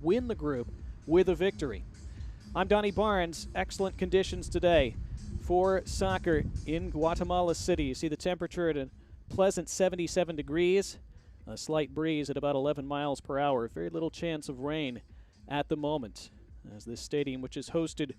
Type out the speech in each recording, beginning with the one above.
win the group with a victory. I'm Donnie Barnes. Excellent conditions today for soccer in Guatemala City. You see the temperature at a pleasant 77 degrees, a slight breeze at about 11 miles per hour. Very little chance of rain at the moment, as this stadium, which has hosted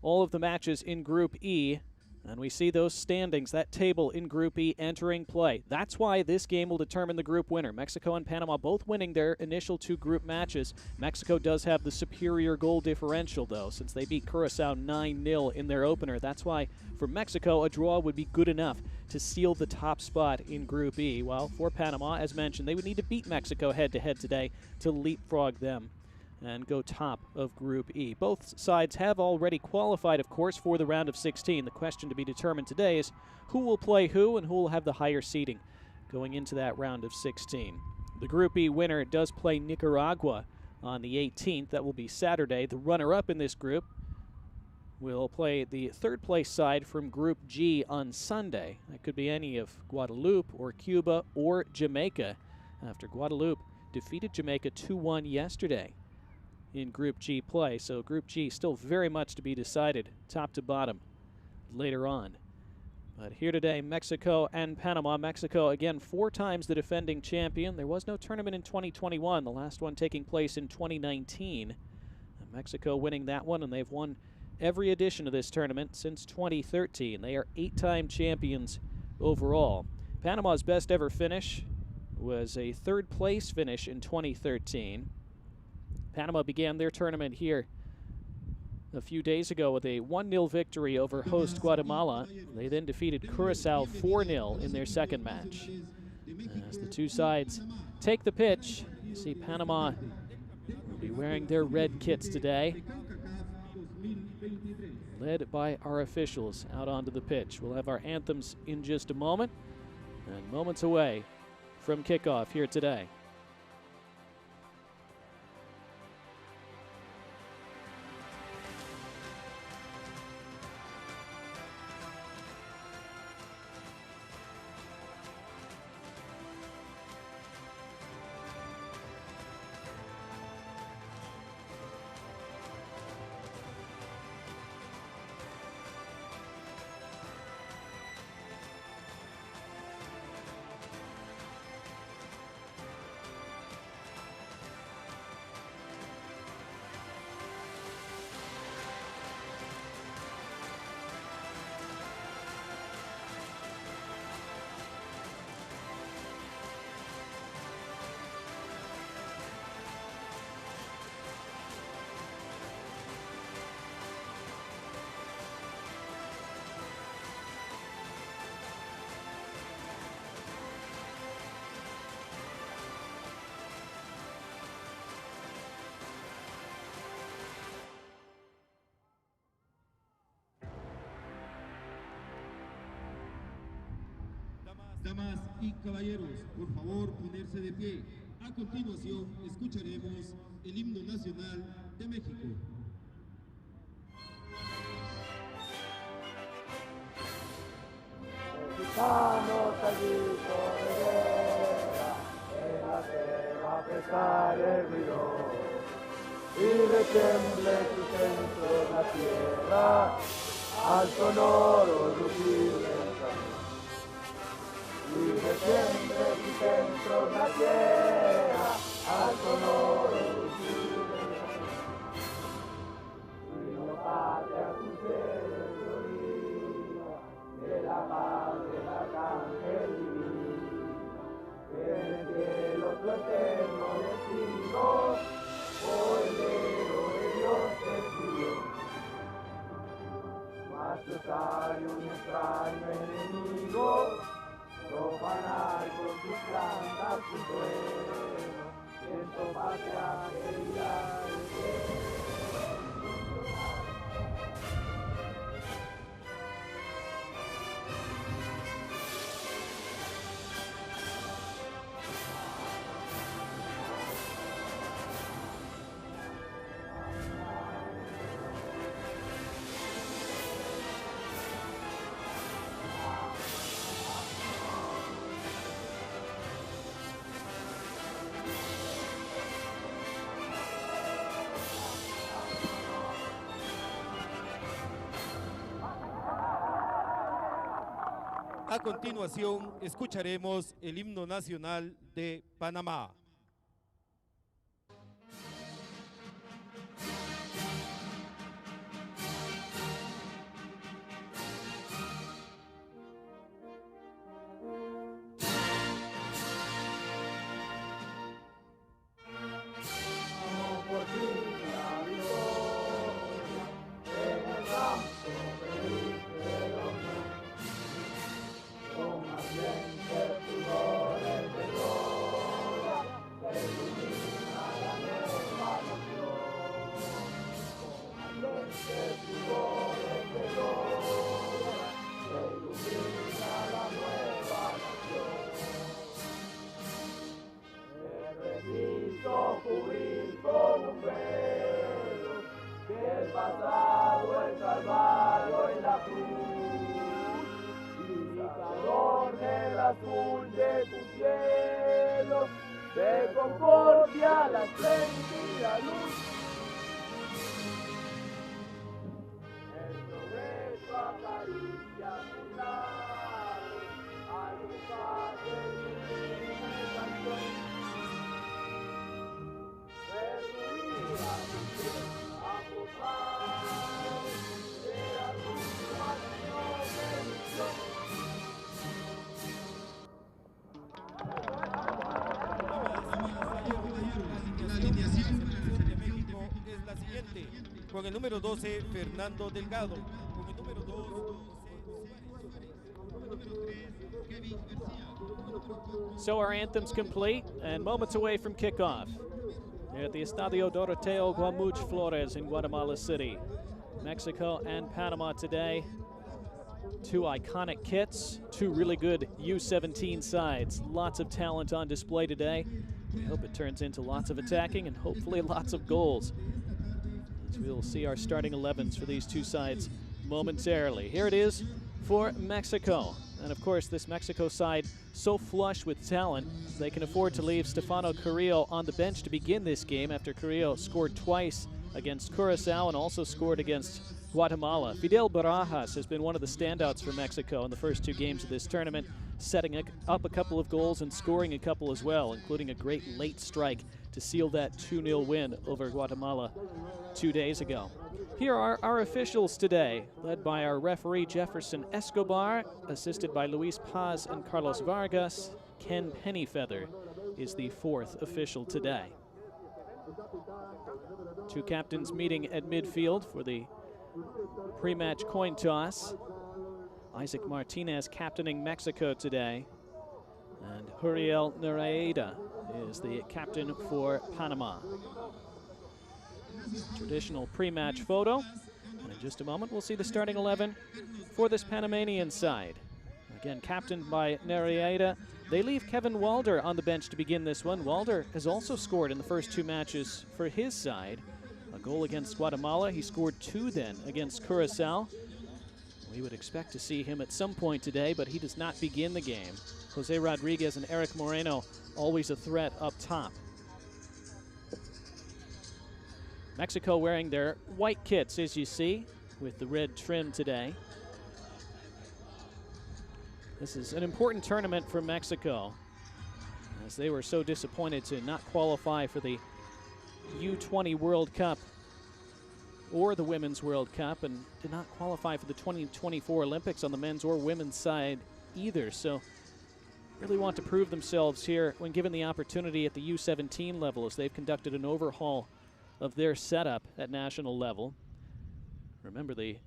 all of the matches in Group E, and we see those standings, that table in Group E entering play. That's why this game will determine the group winner. Mexico and Panama both winning their initial two group matches. Mexico does have the superior goal differential, though, since they beat Curacao 9-0 in their opener. That's why, for Mexico, a draw would be good enough to seal the top spot in Group E. While for Panama, as mentioned, they would need to beat Mexico head-to-head today to leapfrog them and go top of Group E. Both sides have already qualified, of course, for the round of 16. The question to be determined today is who will play who and who will have the higher seeding going into that round of 16. The Group E winner does play Nicaragua on the 18th. That will be Saturday. The runner-up in this group will play the third-place side from Group G on Sunday. That could be any of Guadeloupe or Cuba or Jamaica, after Guadeloupe defeated Jamaica 2-1 yesterday in Group G play. So Group G still very much to be decided, top to bottom, later on. But here today, Mexico and Panama. Mexico, again, 4 times the defending champion. There was no tournament in 2021, the last one taking place in 2019. And Mexico winning that one, and they've won every edition of this tournament since 2013. They are 8-time champions overall. Panama's best ever finish was a third-place finish in 2013. Panama began their tournament here a few days ago with a 1-0 victory over host Guatemala. They then defeated Curacao 4-0 in their second match. As the two sides take the pitch, you see Panama will be wearing their red kits today, led by our officials out onto the pitch. We'll have our anthems in just a moment, and moments away from kickoff here today. Damas y caballeros, por favor ponerse de pie. A continuación escucharemos el himno nacional de México. Mexicanos al grito de guerra, en la selva a pescar el río, y retiemble tu centro la tierra, al sonoro rugir del camino. Y retiemble tu centro la tierra, al sonoro rugir del camino. Y no patria tu cielo florida, de la madre la arcángel divina, que en el cielo tu eterno destino, Cordero de Dios te escribió. Mas tu Estadio, un extraño enemigo, profanar con tus plantas tu trueno, siento patria A continuación, escucharemos el himno nacional de Panamá. Cubrir con un velo que el pasado, el calvario y la cruz, y adorne el azul de tu cielo, de concordia la esplendida luz. El progreso acaricia tu lado, al buscar de canción. La alineación de México es la siguiente. Con el número 12, Fernando Delgado. Con el número 2, con el número 3, Kevin García. So our anthem's complete and moments away from kickoff here at the Estadio Doroteo, Guamuch, Flores in Guatemala City. Mexico and Panama today. Two iconic kits, two really good U-17 sides. Lots of talent on display today. We hope it turns into lots of attacking and hopefully lots of goals, as we'll see our starting 11s for these two sides momentarily. Here it is for Mexico. And of course, this Mexico side so flush with talent, they can afford to leave Stefano Carrillo on the bench to begin this game after Carrillo scored twice against Curaçao and also scored against Guatemala. Fidel Barajas has been one of the standouts for Mexico in the first two games of this tournament, setting up a couple of goals and scoring a couple as well, including a great late strike to seal that 2-0 win over Guatemala 2 days ago. Here are our officials today, led by our referee Jefferson Escobar, assisted by Luis Paz and Carlos Vargas. Ken Pennyfeather is the fourth official today. Two captains meeting at midfield for the pre-match coin toss. Isaac Martinez captaining Mexico today, and Huriel Nereida is the captain for Panama. Traditional pre-match photo, and in just a moment we'll see the starting 11 for this Panamanian side. Again, captained by Nereida. They leave Kevin Walder on the bench to begin this one. Walder has also scored in the first two matches for his side. A goal against Guatemala. He scored two then against Curaçao. We would expect to see him at some point today, but he does not begin the game. Jose Rodriguez and Eric Moreno always a threat up top. Mexico wearing their white kits, as you see, with the red trim today. This is an important tournament for Mexico, as they were so disappointed to not qualify for the U20 World Cup or the Women's World Cup, and did not qualify for the 2024 Olympics on the men's or women's side either. So really want to prove themselves here when given the opportunity at the U17 level, as they've conducted an overhaul of their setup at national level. Remember, the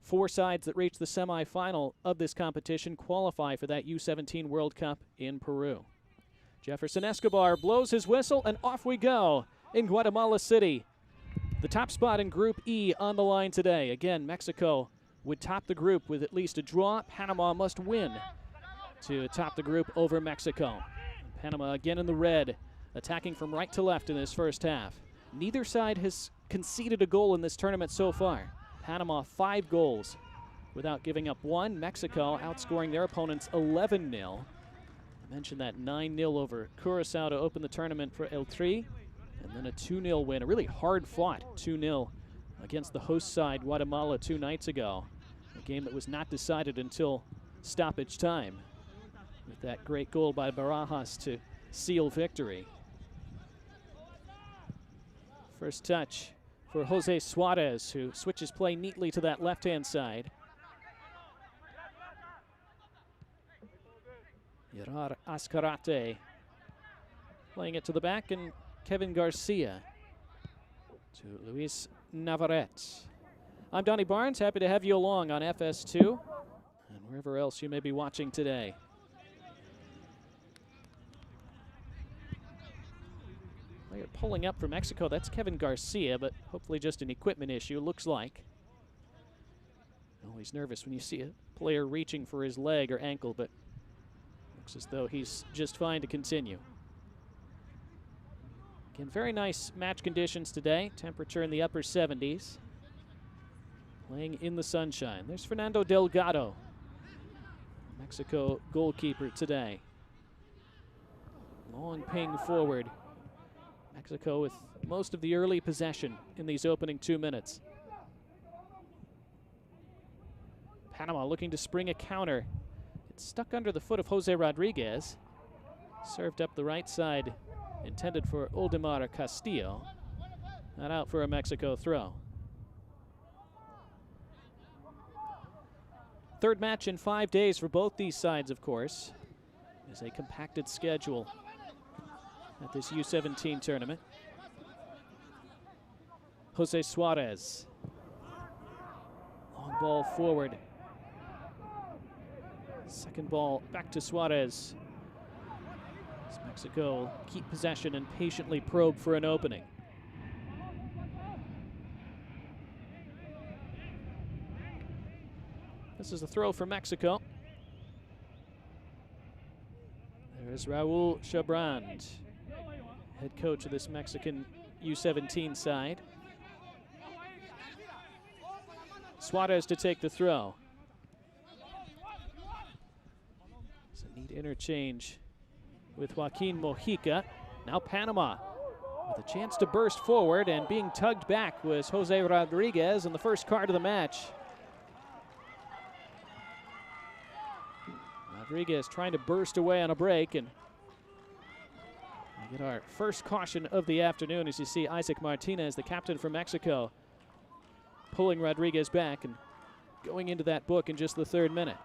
four sides that reach the semifinal of this competition qualify for that U17 World Cup in Peru. Jefferson Escobar blows his whistle, and off we go in Guatemala City. The top spot in Group E on the line today. Again, Mexico would top the group with at least a draw. Panama must win to top the group over Mexico. Panama again in the red, attacking from right to left in this first half. Neither side has conceded a goal in this tournament so far. Panama 5 goals without giving up one. Mexico outscoring their opponents 11-0. I mentioned that 9-0 over Curaçao to open the tournament for El Tri, and then a 2-0 win, a really hard-fought 2-0 against the host side Guatemala 2 nights ago. A game that was not decided until stoppage time with that great goal by Barajas to seal victory. First touch for Jose Suarez, who switches play neatly to that left-hand side. Yarar Ascarate playing it to the back, and Kevin Garcia to Luis Navarrete. I'm Donnie Barnes, happy to have you along on FS2 and wherever else you may be watching today. Player pulling up for Mexico, that's Kevin Garcia, but hopefully just an equipment issue, looks like. Always nervous when you see a player reaching for his leg or ankle, but looks as though he's just fine to continue. Again, very nice match conditions today. Temperature in the upper 70s. Playing in the sunshine. There's Fernando Delgado, Mexico goalkeeper today. Long ping forward. Mexico with most of the early possession in these opening 2 minutes. Panama looking to spring a counter. It's stuck under the foot of Jose Rodriguez. Served up the right side, intended for Oldemar Castillo. Not out for a Mexico throw. Third match in 5 days for both these sides, of course. There's a compacted schedule at this U17 tournament. Jose Suarez. Long ball forward. Second ball back to Suarez. As Mexico keep possession and patiently probe for an opening. This is a throw for Mexico. There's Raul Chabrand, head coach of this Mexican U17 side. Suarez to take the throw. It's a neat interchange with Joaquin Mojica. Now Panama with a chance to burst forward, and being tugged back was Jose Rodriguez in the first card of the match. Rodriguez trying to burst away on a break, and we get our first caution of the afternoon as you see Isaac Martinez, the captain for Mexico, pulling Rodriguez back and going into that book in just the 3rd minute.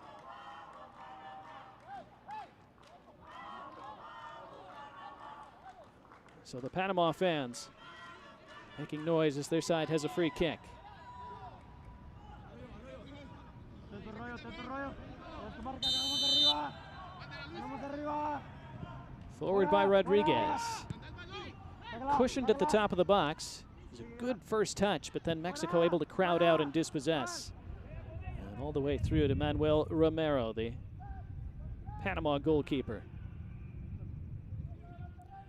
So the Panama fans making noise as their side has a free kick. Forward by Rodriguez. Cushioned at the top of the box. It was a good first touch, but then Mexico able to crowd out and dispossess. And all the way through to Manuel Romero, the Panama goalkeeper.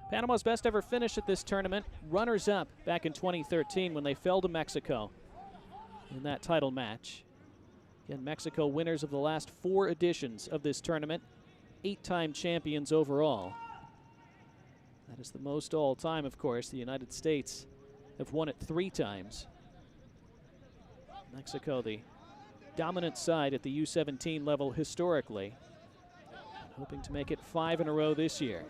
Panama's best ever finish at this tournament, runners-up back in 2013 when they fell to Mexico in that title match. Again, Mexico winners of the last 4 editions of this tournament, 8-time champions overall. That is the most all-time, of course. The United States have won it 3 times. Mexico, the dominant side at the U17 level historically, hoping to make it 5 in a row this year.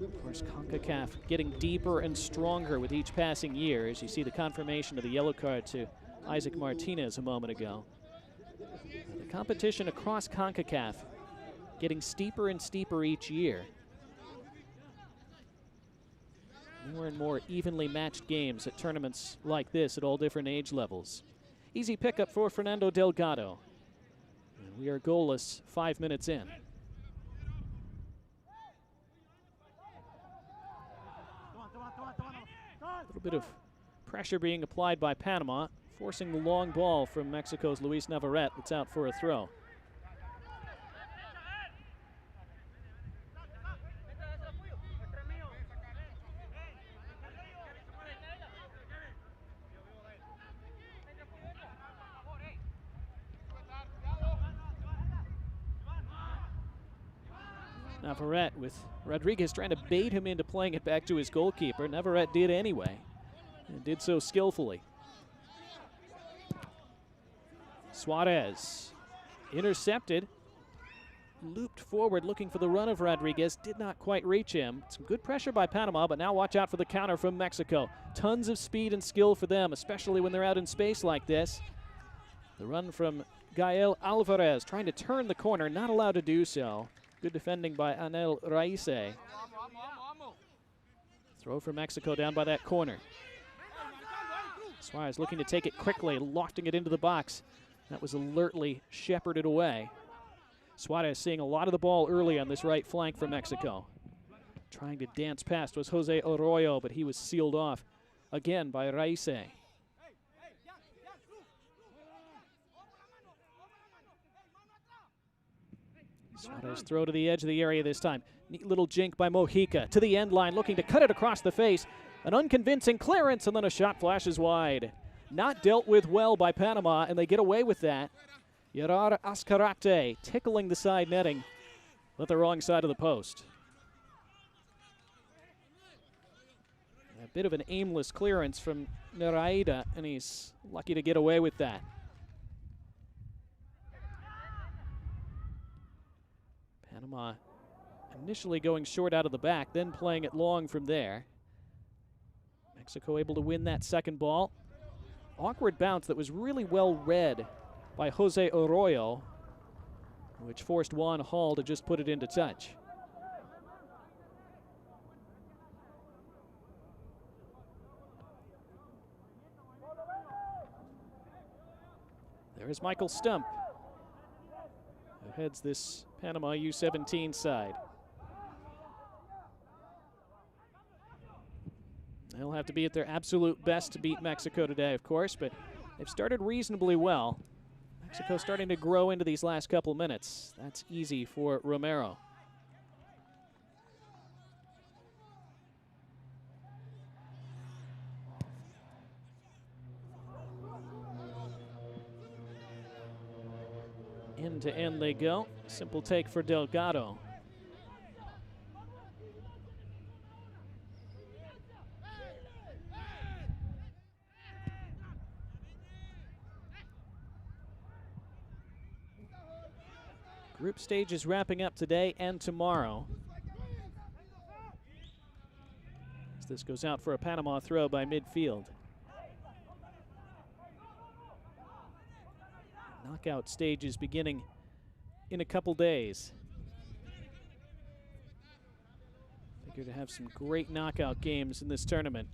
Of course, Concacaf getting deeper and stronger with each passing year, as you see the confirmation of the yellow card to Isaac Martinez a moment ago. The competition across Concacaf getting steeper and steeper each year. More and more evenly matched games at tournaments like this at all different age levels. Easy pickup for Fernando Delgado. And we are goalless 5 minutes in. A little bit of pressure being applied by Panama, forcing the long ball from Mexico's Luis Navarrete. It's out for a throw. Navarrete with Rodriguez trying to bait him into playing it back to his goalkeeper. Navarrete did anyway, and did so skillfully. Suarez intercepted, looped forward looking for the run of Rodriguez, did not quite reach him. Some good pressure by Panama, but now watch out for the counter from Mexico. Tons of speed and skill for them, especially when they're out in space like this. The run from Gael Alvarez trying to turn the corner, not allowed to do so. Good defending by Anel Raice. Throw for Mexico down by that corner. Suarez looking to take it quickly, lofting it into the box. That was alertly shepherded away. Suarez seeing a lot of the ball early on this right flank for Mexico. Trying to dance past was Jose Arroyo, but he was sealed off again by Raice. Suarez throw to the edge of the area this time. Neat little jink by Mojica to the end line, looking to cut it across the face. An unconvincing clearance, and then a shot flashes wide. Not dealt with well by Panama, and they get away with that. Yarar Azcarate tickling the side netting, but the wrong side of the post. A bit of an aimless clearance from Neraida, and he's lucky to get away with that. Panama initially going short out of the back, then playing it long from there. Mexico able to win that second ball. Awkward bounce that was really well read by Jose Arroyo, which forced Juan Hall to just put it into touch. There's Michael Stump, who heads this Panama U17 side. They'll have to be at their absolute best to beat Mexico today, of course, but they've started reasonably well. Mexico starting to grow into these last couple minutes. That's easy for Romero. End to end they go. Simple take for Delgado. Group stage is wrapping up today and tomorrow. As this goes out for a Panama throw by midfield. Knockout stage is beginning in a couple days. Figure to have some great knockout games in this tournament.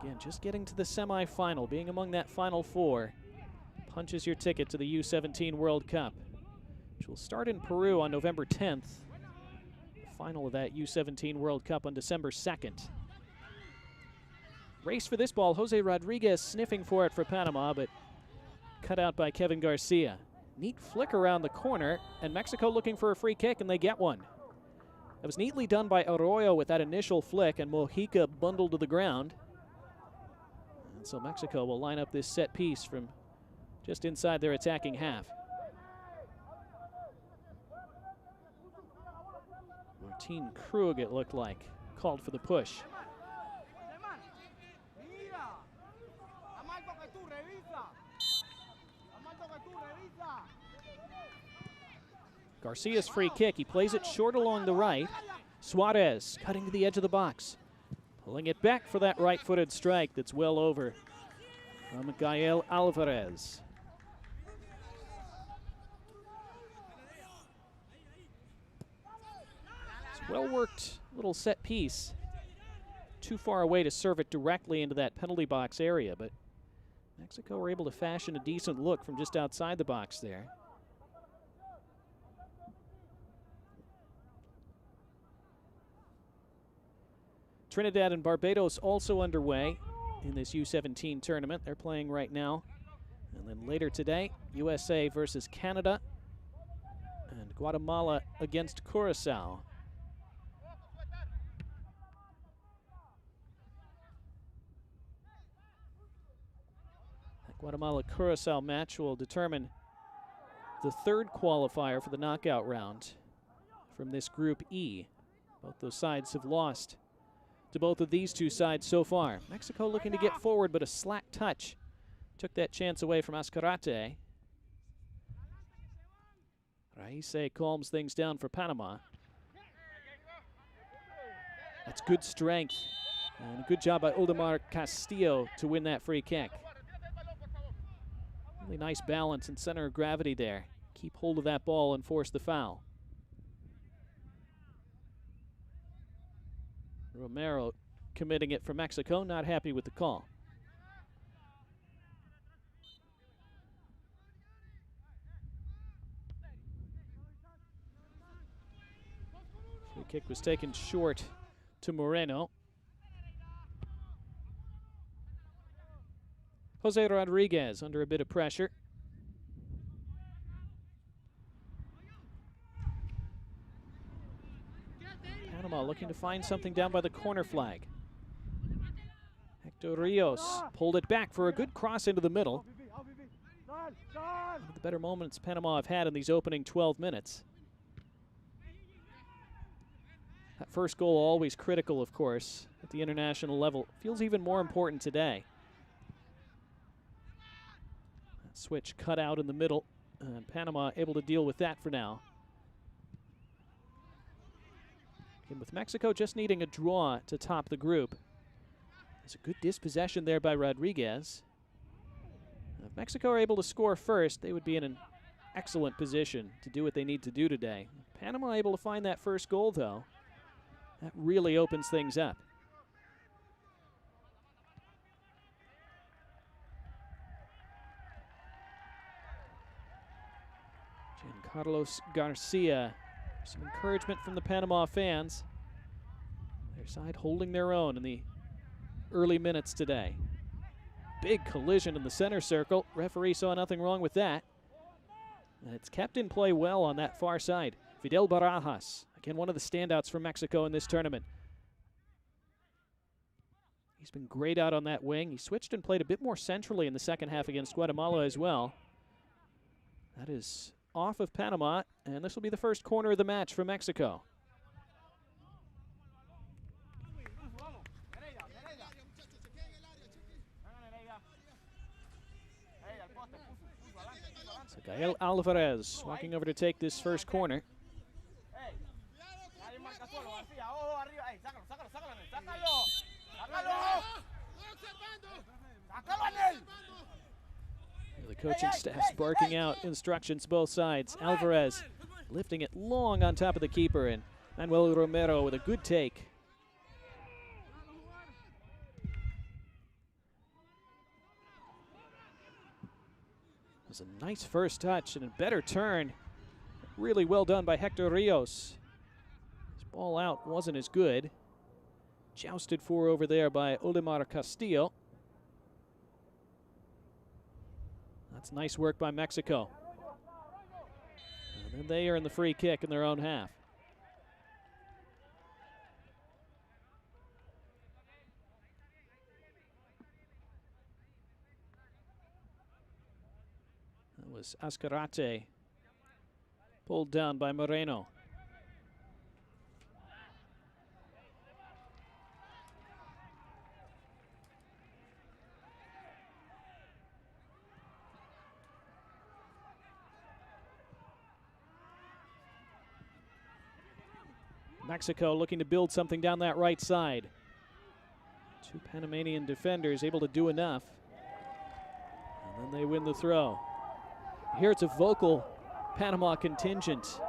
Again, just getting to the semifinal, being among that final four, punches your ticket to the U17 World Cup, which will start in Peru on November 10th. The final of that U17 World Cup on December 2nd. Race for this ball, Jose Rodriguez sniffing for it for Panama, but cut out by Kevin Garcia. Neat flick around the corner, and Mexico looking for a free kick, and they get one. That was neatly done by Arroyo with that initial flick, and Mojica bundled to the ground. And so Mexico will line up this set piece from just inside their attacking half. Martin Krug, it looked like, called for the push. Garcia's free kick, he plays it short along the right. Suarez cutting to the edge of the box, pulling it back for that right-footed strike that's well over from Gael Alvarez. Well-worked little set piece. Too far away to serve it directly into that penalty box area, but Mexico were able to fashion a decent look from just outside the box there. Trinidad and Barbados also underway in this U17 tournament. They're playing right now. And then later today, USA versus Canada and Guatemala against Curacao. That Guatemala-Curacao match will determine the third qualifier for the knockout round from this Group E. Both those sides have lost to both of these two sides so far. Mexico looking to get forward, but a slack touch Took that chance away from Azcarate. Raise calms things down for Panama. That's good strength. And a good job by Oldemar Castillo to win that free kick. Really nice balance and center of gravity there. Keep hold of that ball and force the foul. Romero committing it for Mexico, not happy with the call. Free kick was taken short to Moreno. Jose Rodriguez under a bit of pressure. Panama looking to find something down by the corner flag. Hector Rios pulled it back for a good cross into the middle. One of the better moments Panama have had in these opening 12 minutes. That first goal always critical, of course, at the international level. Feels even more important today. That switch cut out in the middle, and Panama able to deal with that for now. And with Mexico just needing a draw to top the group. There's a good dispossession there by Rodriguez. If Mexico are able to score first, they would be in an excellent position to do what they need to do today. Panama able to find that first goal, though. That really opens things up. Giancarlos Garcia. Some encouragement from the Panama fans. Their side holding their own in the early minutes today. Big collision in the center circle. Referee saw nothing wrong with that. And it's kept in play well on that far side. Fidel Barajas, again, one of the standouts for Mexico in this tournament. He's been great out on that wing. He switched and played a bit more centrally in the second half against Guatemala as well. That is off of Panama, and this will be the first corner of the match for Mexico. So Gael Alvarez walking over to take this first corner. The coaching staff's barking out instructions both sides. Alvarez lifting it long on top of the keeper, and Manuel Romero with a good take. It was a nice first touch and a better turn. Really well done by Hector Rios. His ball out wasn't as good. Jousted for over there by Oldemar Castillo. That's nice work by Mexico. And then they earn the free kick in their own half. That was Azcarate, pulled down by Moreno. Mexico looking to build something down that right side. Two Panamanian defenders able to do enough. And then they win the throw. Here it's a vocal Panama contingent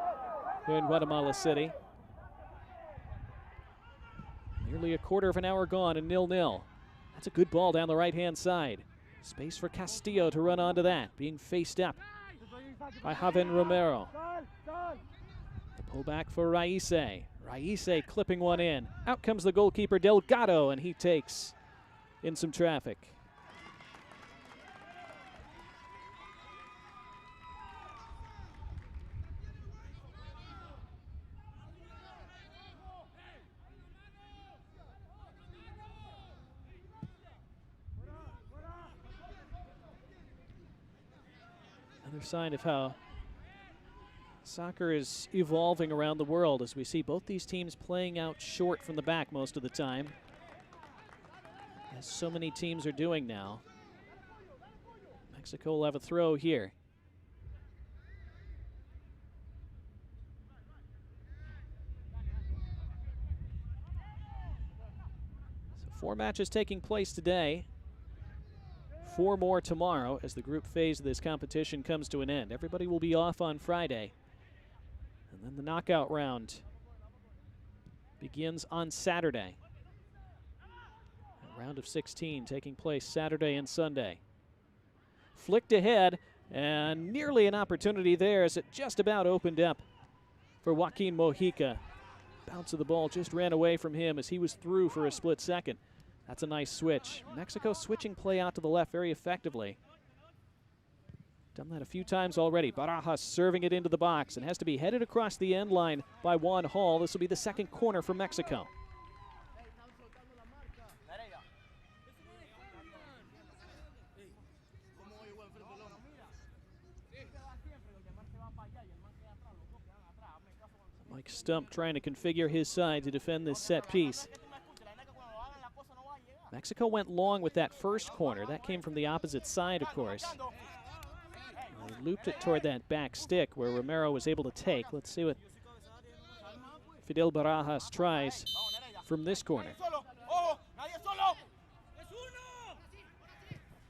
here in Guatemala City. Nearly a quarter of an hour gone and 0-0. That's a good ball down the right-hand side. Space for Castillo to run onto that, being faced up by Javen Romero. The pullback for Raise. Raise clipping one in. Out comes the goalkeeper Delgado, and he takes in some traffic. Another sign of how soccer is evolving around the world as we see both these teams playing out short from the back most of the time, as so many teams are doing now. Mexico will have a throw here. So 4 matches taking place today. 4 more tomorrow as the group phase of this competition comes to an end. Everybody will be off on Friday. And then the knockout round begins on Saturday. A round of 16 taking place Saturday and Sunday. Flicked ahead, and nearly an opportunity there as it just about opened up for Joaquin Mojica. Bounce of the ball just ran away from him as he was through for a split second. That's a nice switch. Mexico switching play out to the left very effectively. Done that a few times already. Barajas serving it into the box and has to be headed across the end line by Juan Hall. This will be the second corner for Mexico. Mike Stump trying to configure his side to defend this set piece. Mexico went long with that first corner. That came from the opposite side, of course. They looped it toward that back stick where Romero was able to take. Let's see what Fidel Barajas tries from this corner.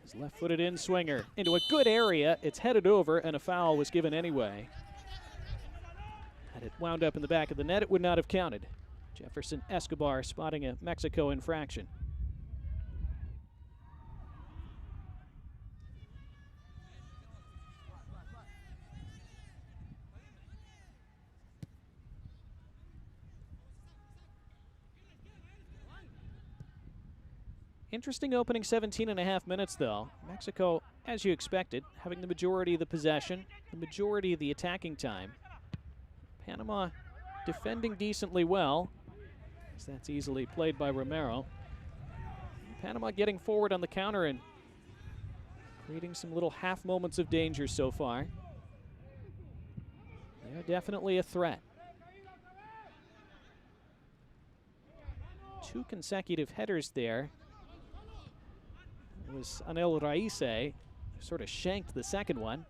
His left-footed in-swinger into a good area. It's headed over, and a foul was given anyway. Had it wound up in the back of the net, it would not have counted. Jefferson Escobar spotting a Mexico infraction. Interesting opening 17.5 minutes, though. Mexico, as you expected, having the majority of the possession, the majority of the attacking time. Panama defending decently well, as that's easily played by Romero. Panama getting forward on the counter and creating some little half moments of danger so far. They're definitely a threat. 2 consecutive headers there. It was Anel Raise who sort of shanked the second one.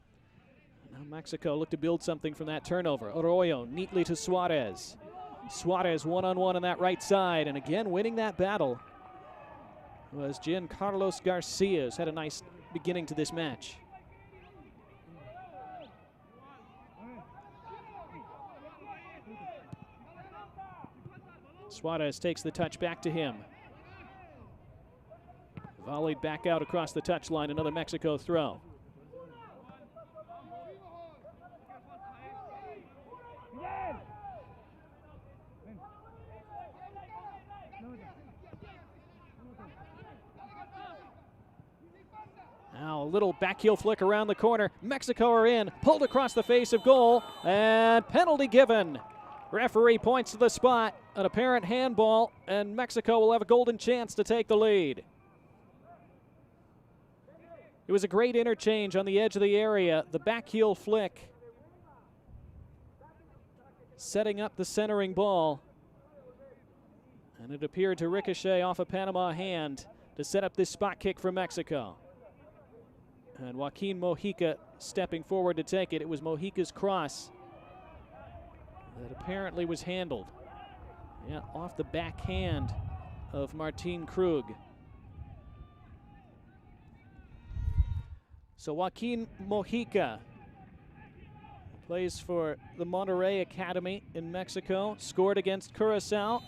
Now Mexico look to build something from that turnover. Arroyo neatly to Suarez. Suarez one-on-one on that right side, and again winning that battle was Giancarlos Garcia, who's had a nice beginning to this match. Suarez takes the touch back to him. Volleyed back out across the touchline, another Mexico throw. Now a little back heel flick around the corner. Mexico are in, pulled across the face of goal, and penalty given. Referee points to the spot, an apparent handball, and Mexico will have a golden chance to take the lead. It was a great interchange on the edge of the area. The back heel flick setting up the centering ball. And it appeared to ricochet off a Panama hand to set up this spot kick for Mexico. And Joaquin Mojica stepping forward to take it. It was Mojica's cross that apparently was handled. Yeah, off the backhand of Martin Krug. So Joaquin Mojica plays for the Monterrey Academy in Mexico, scored against Curacao.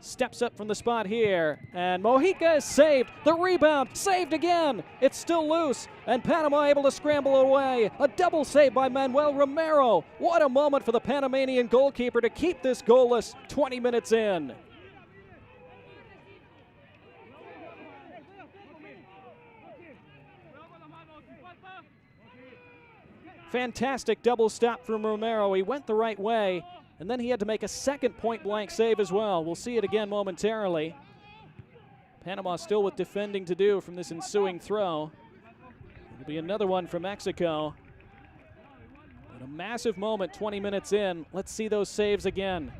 Steps up from the spot here, and Mojica is saved. The rebound, saved again. It's still loose, and Panama able to scramble away. A double save by Manuel Romero. What a moment for the Panamanian goalkeeper to keep this goalless 20 minutes in. Fantastic double stop from Romero. He went the right way, and then he had to make a second point-blank save as well. We'll see it again momentarily. Panama still with defending to do from this ensuing throw. It'll be another one for Mexico. But a massive moment 20 minutes in. Let's see those saves again.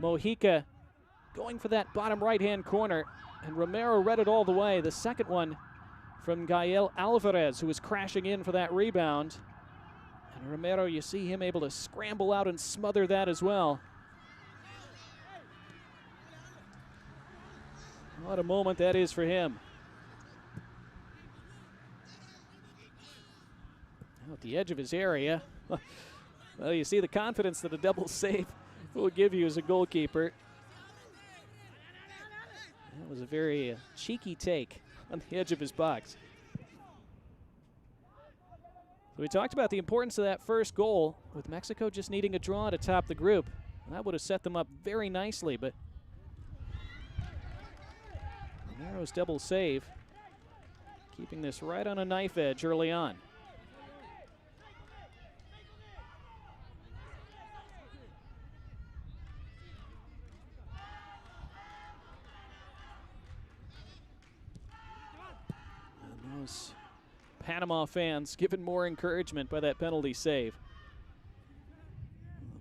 Mojica going for that bottom right-hand corner, and Romero read it all the way. The second one from Gael Alvarez, who was crashing in for that rebound. And Romero, you see him able to scramble out and smother that as well. What a moment that is for him. Now at the edge of his area. Well, you see the confidence that a double save will give you as a goalkeeper. That was a very cheeky take on the edge of his box. So we talked about the importance of that first goal, with Mexico just needing a draw to top the group. That would have set them up very nicely, but Romero's double save, keeping this right on a knife edge early on. And those Panama fans given more encouragement by that penalty save.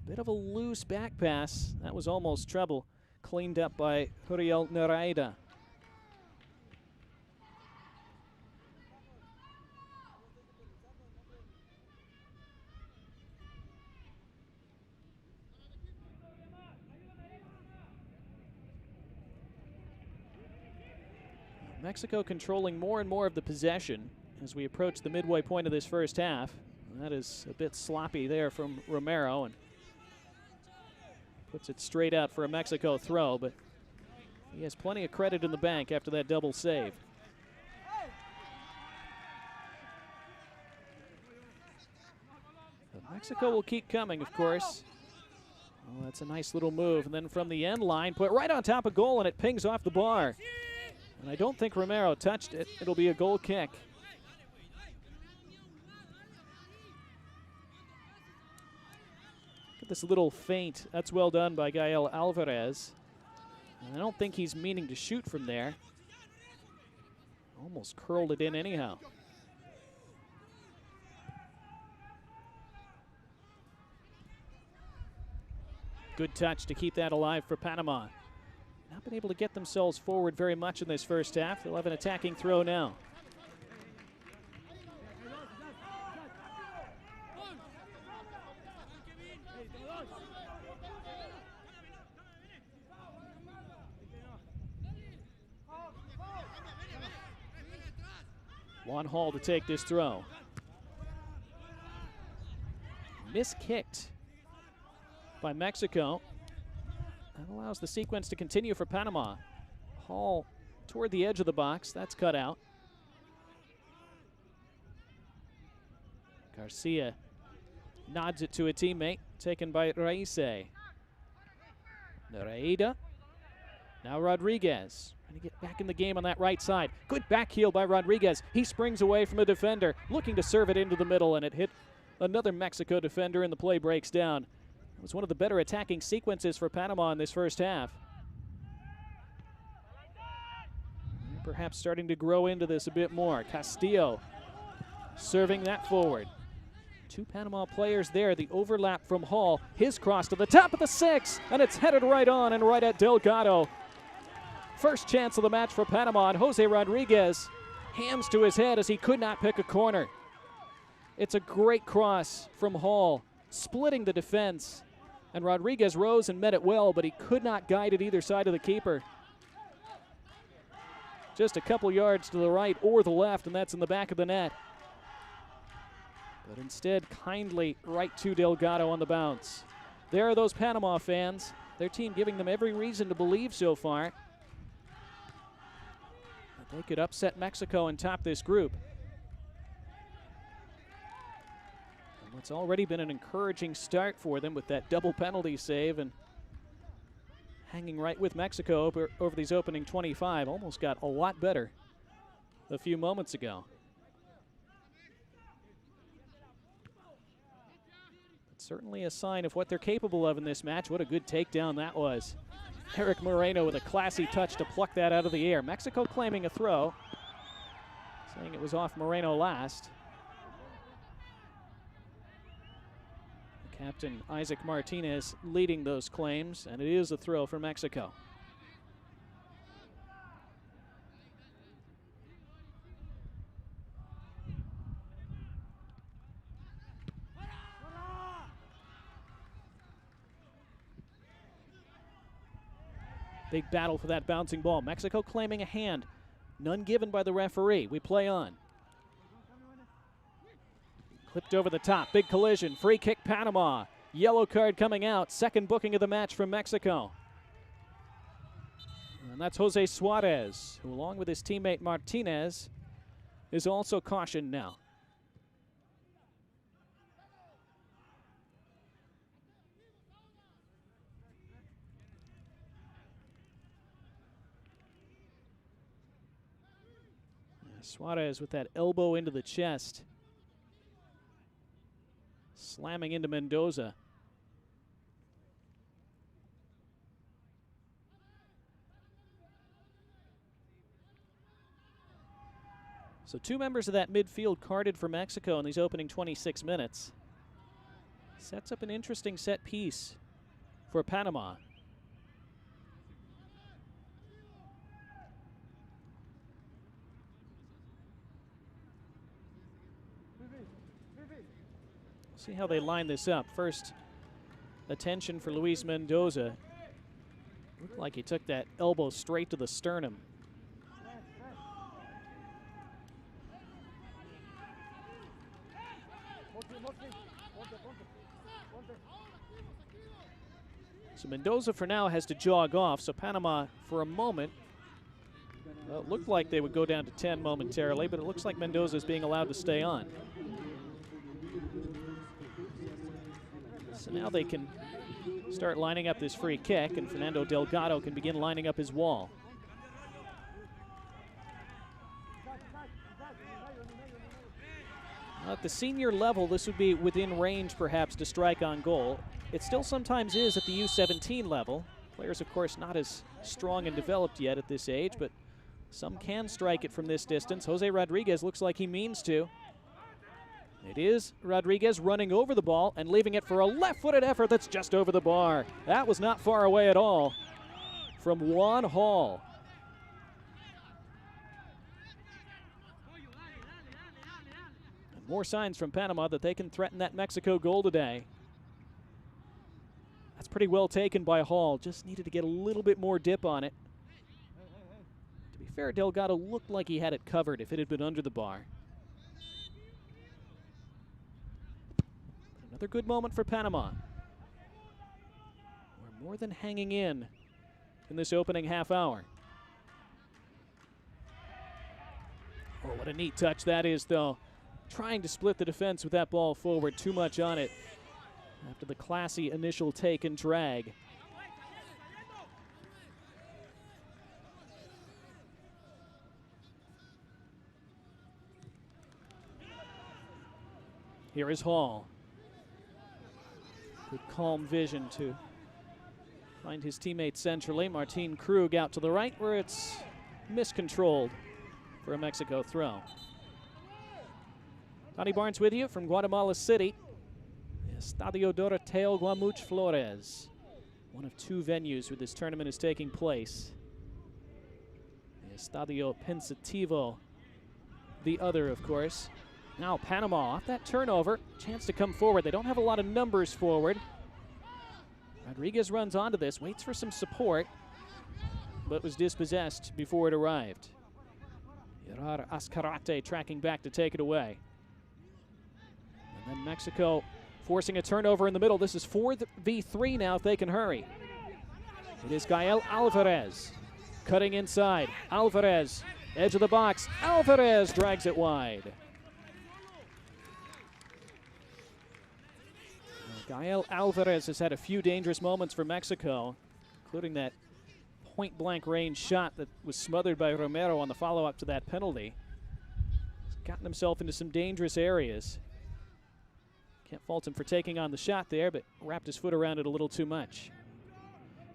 A bit of a loose back pass. That was almost trouble. Cleaned up by Huriel Nereida. Mexico controlling more and more of the possession as we approach the midway point of this first half. That is a bit sloppy there from Romero, and puts it straight out for a Mexico throw, but he has plenty of credit in the bank after that double save. But Mexico will keep coming, of course. Oh, that's a nice little move, and then from the end line, put right on top of goal, and it pings off the bar. And I don't think Romero touched it. It'll be a goal kick. Look at this little feint. That's well done by Gael Alvarez. And I don't think he's meaning to shoot from there. Almost curled it in anyhow. Good touch to keep that alive for Panama. Not been able to get themselves forward very much in this first half. They'll have an attacking throw now. Juan Hall to take this throw. Miskicked by Mexico. That allows the sequence to continue for Panama. Hall toward the edge of the box. That's cut out. Garcia nods it to a teammate. Taken by Raise. Nereida. Now Rodriguez. Trying to get back in the game on that right side. Good back heel by Rodriguez. He springs away from a defender. Looking to serve it into the middle, and it hit another Mexico defender, and the play breaks down. It was one of the better attacking sequences for Panama in this first half. Perhaps starting to grow into this a bit more. Castillo serving that forward. Two Panama players there. The overlap from Hall. His cross to the top of the six, and it's headed right on and right at Delgado. First chance of the match for Panama, and Jose Rodriguez hams to his head as he could not pick a corner. It's a great cross from Hall, splitting the defense. And Rodriguez rose and met it well, but he could not guide it either side of the keeper. Just a couple yards to the right or the left, and that's in the back of the net. But instead, kindly right to Delgado on the bounce. There are those Panama fans. Their team giving them every reason to believe so far that they could upset Mexico and top this group. It's already been an encouraging start for them with that double penalty save, and hanging right with Mexico over these opening 25. Almost got a lot better a few moments ago. It's certainly a sign of what they're capable of in this match. What a good takedown that was. Eric Moreno with a classy touch to pluck that out of the air. Mexico claiming a throw, saying it was off Moreno last. Captain Isaac Martinez leading those claims, and it is a throw for Mexico. Big battle for that bouncing ball. Mexico claiming a hand. None given by the referee. We play on. Clipped over the top. Big collision. Free kick Panama. Yellow card coming out. Second booking of the match from Mexico. And that's Jose Suarez, who along with his teammate Martinez is also cautioned now. Suarez with that elbow into the chest, slamming into Mendoza. So 2 members of that midfield carded for Mexico in these opening 26 minutes. Sets up an interesting set piece for Panama. See how they line this up. First, attention for Luis Mendoza. Looked like he took that elbow straight to the sternum. So Mendoza for now has to jog off. So Panama for a moment, well, it looked like they would go down to 10 momentarily, but it looks like Mendoza is being allowed to stay on. So now they can start lining up this free kick, and Fernando Delgado can begin lining up his wall. At the senior level, this would be within range, perhaps, to strike on goal. It still sometimes is at the U17 level. Players, of course, not as strong and developed yet at this age, but some can strike it from this distance. Jose Rodriguez looks like he means to. It is Rodriguez running over the ball and leaving it for a left-footed effort that's just over the bar. That was not far away at all from Juan Hall. And more signs from Panama that they can threaten that Mexico goal today. That's pretty well taken by Hall. Just needed to get a little bit more dip on it. To be fair, Delgado looked like he had it covered if it had been under the bar. Another good moment for Panama. We're more than hanging in this opening half hour. Oh, what a neat touch that is, though. Trying to split the defense with that ball forward. Too much on it after the classy initial take and drag. Here is Hall. Good calm vision to find his teammate centrally. Martin Krug out to the right where it's miscontrolled for a Mexico throw. Donnie Barnes with you from Guatemala City. Estadio Doroteo, Guamuch, Flores. One of 2 venues where this tournament is taking place. Estadio Pensativo, the other, of course. Now Panama off that turnover. Chance to come forward. They don't have a lot of numbers forward. Rodriguez runs onto this, waits for some support, but was dispossessed before it arrived. Gerard Azcarate tracking back to take it away. And then Mexico forcing a turnover in the middle. This is 4v3 now if they can hurry. It is Gael Alvarez cutting inside. Alvarez, edge of the box. Alvarez drags it wide. Gael Alvarez has had a few dangerous moments for Mexico, including that point-blank range shot that was smothered by Romero on the follow-up to that penalty. He's gotten himself into some dangerous areas. Can't fault him for taking on the shot there, but wrapped his foot around it a little too much.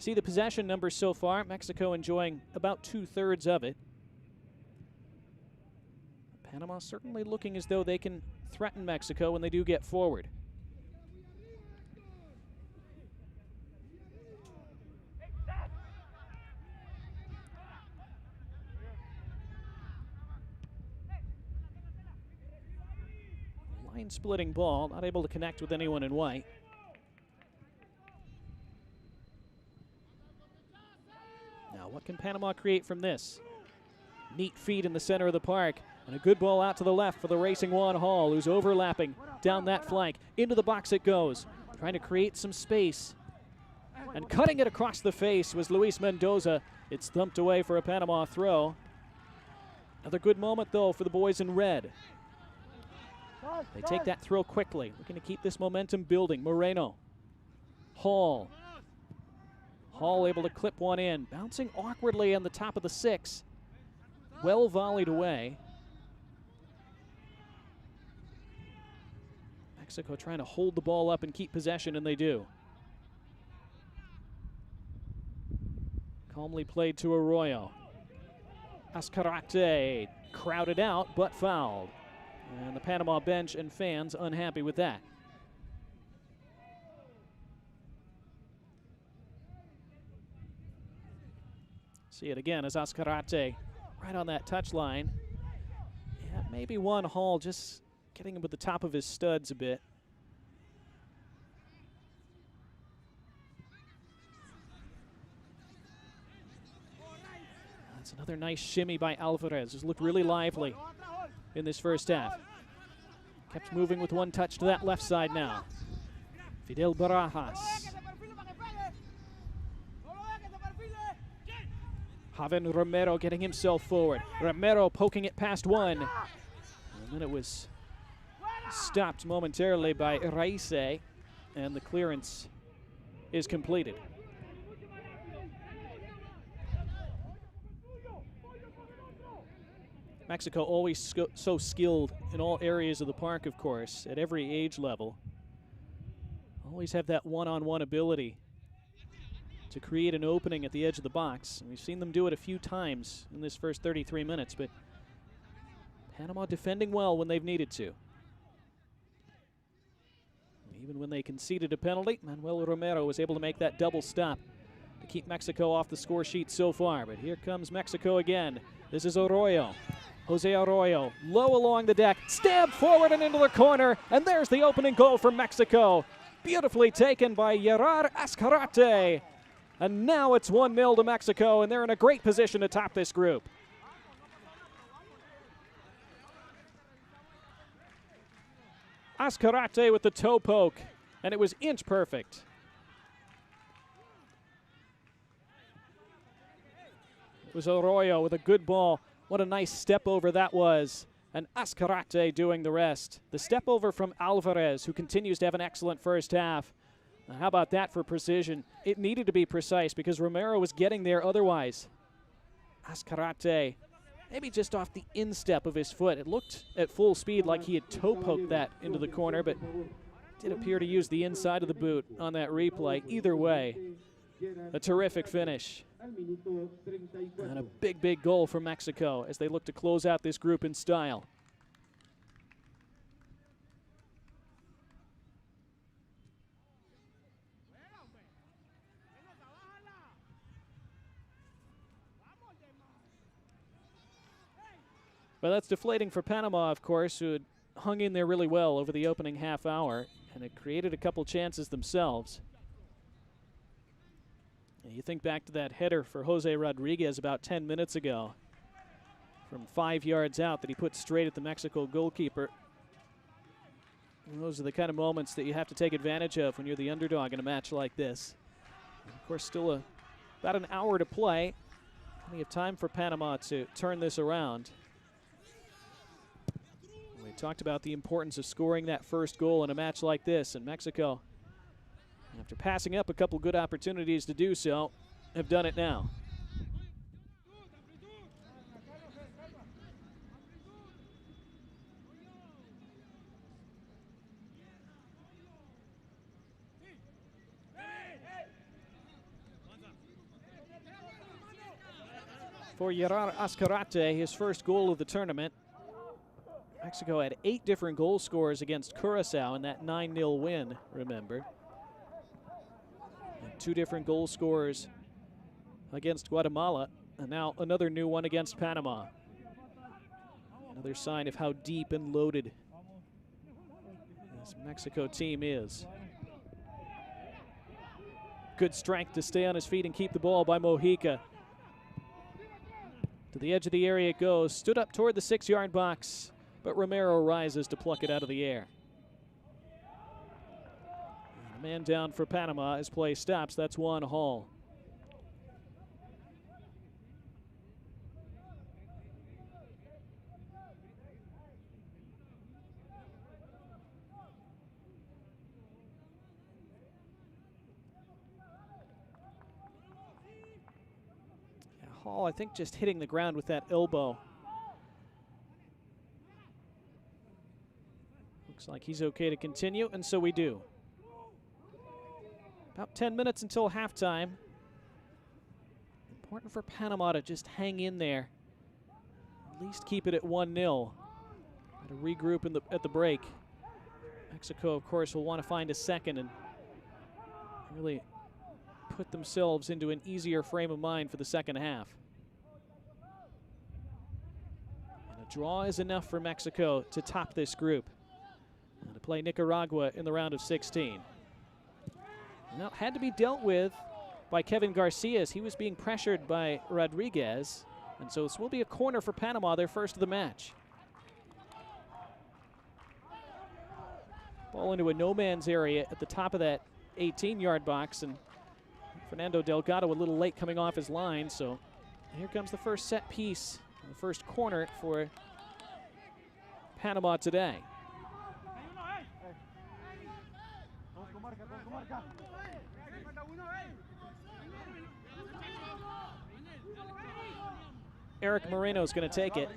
See the possession numbers so far. Mexico enjoying about 2/3 of it. Panama certainly looking as though they can threaten Mexico when they do get forward. Line-splitting ball, not able to connect with anyone in white. What can Panama create from this? Neat feed in the center of the park. And a good ball out to the left for the racing Juan Hall, who's overlapping down that flank. Into the box it goes, trying to create some space. And cutting it across the face was Luis Mendoza. It's thumped away for a Panama throw. Another good moment, though, for the boys in red. They take that throw quickly, looking to keep this momentum building. Moreno. Hall. Hall able to clip one in, bouncing awkwardly on the top of the 6. Well volleyed away. Mexico trying to hold the ball up and keep possession, and they do. Calmly played to Arroyo. Azcarate crowded out, but fouled. And the Panama bench and fans unhappy with that. See it again as Azcarate right on that touch line. Yeah, maybe Juan Hall just getting him with the top of his studs a bit. That's another nice shimmy by Alvarez, who's looked really lively in this first half. Kept moving with one touch to that left side now. Fidel Barajas. Javen Romero getting himself forward. Romero poking it past one. And then it was stopped momentarily by Raise, and the clearance is completed. Mexico always so skilled in all areas of the park, of course, at every age level. Always have that one-on-one ability to create an opening at the edge of the box. And we've seen them do it a few times in this first 33 minutes, but Panama defending well when they've needed to. Even when they conceded a penalty, Manuel Romero was able to make that double stop to keep Mexico off the score sheet so far. But here comes Mexico again. This is Arroyo. Jose Arroyo, low along the deck, stabbed forward and into the corner, and there's the opening goal for Mexico. Beautifully taken by Gerard Azcarate. And now it's 1-0 to Mexico, and they're in a great position to top this group. Azcarate with the toe poke, and it was inch perfect. It was Arroyo with a good ball. What a nice step over that was. And Azcarate doing the rest. The step over from Alvarez, who continues to have an excellent first half. Now, how about that for precision? It needed to be precise because Romero was getting there otherwise. Azcarate, maybe just off the instep of his foot. It looked at full speed like he had toe poked that into the corner, but did appear to use the inside of the boot on that replay. Either way, a terrific finish. And a big, big goal for Mexico as they look to close out this group in style. Well, that's deflating for Panama, of course, who had hung in there really well over the opening half hour and had created a couple chances themselves. And you think back to that header for Jose Rodriguez about 10 minutes ago from 5 yards out that he put straight at the Mexico goalkeeper. And those are the kind of moments that you have to take advantage of when you're the underdog in a match like this. And of course, still about an hour to play. Plenty of time for Panama to turn this around. We talked about the importance of scoring that first goal in a match like this, and Mexico, after passing up a couple good opportunities to do so, have done it now. For Gerard Azcarate, his first goal of the tournament. Mexico had 8 different goal scorers against Curacao in that 9-0 win, remember. And 2 different goal scorers against Guatemala, and now another new one against Panama. Another sign of how deep and loaded this Mexico team is. Good strength to stay on his feet and keep the ball by Mojica. To the edge of the area it goes. Stood up toward the 6-yard box, but Romero rises to pluck it out of the air. And a man down for Panama as play stops. That's Juan Hall. Hall, I think, just hitting the ground with that elbow. Looks like he's okay to continue, and so we do. About 10 minutes until halftime. Important for Panama to just hang in there. At least keep it at 1-0. To regroup at the break. Mexico, of course, will want to find a second and really put themselves into an easier frame of mind for the second half. And a draw is enough for Mexico to top this group and to play Nicaragua in the round of 16. Now, had to be dealt with by Kevin Garcia as he was being pressured by Rodriguez. And so this will be a corner for Panama, their first of the match. Ball into a no-man's area at the top of that 18-yard box, and Fernando Delgado a little late coming off his line, so here comes the first set piece, the first corner for Panama today. Eric Moreno's going to take it.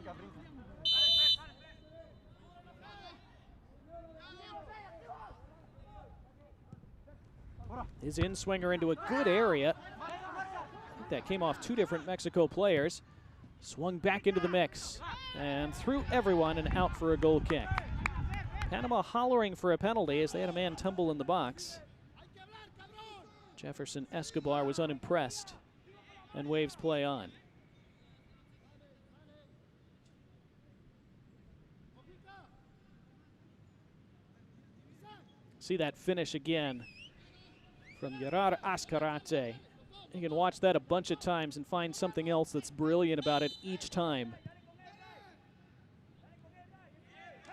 His in-swinger into a good area. I think that came off two different Mexico players. Swung back into the mix and through everyone and out for a goal kick. Panama hollering for a penalty as they had a man tumble in the box. Jefferson Escobar was unimpressed and waves play on. See that finish again from Gerard Azcarate. You can watch that a bunch of times and find something else that's brilliant about it each time.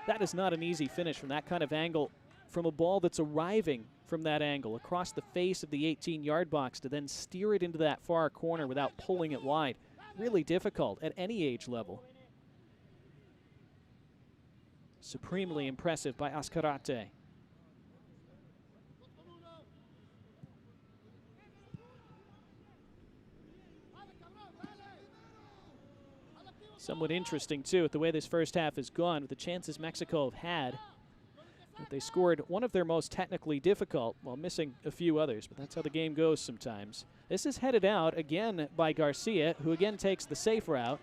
That is not an easy finish from that kind of angle, from a ball that's arriving from that angle across the face of the 18-yard box to then steer it into that far corner without pulling it wide. Really difficult at any age level. Supremely impressive by Azcarate. Somewhat interesting, too, with the way this first half has gone, with the chances Mexico have had. They scored one of their most technically difficult while missing a few others, but that's how the game goes sometimes. This is headed out again by Garcia, who again takes the safe route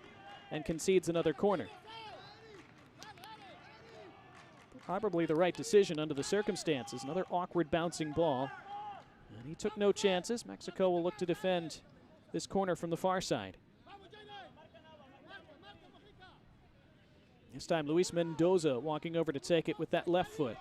and concedes another corner. Probably the right decision under the circumstances. Another awkward bouncing ball. And he took no chances. Mexico will look to defend this corner from the far side. This time Luis Mendoza walking over to take it with that left foot.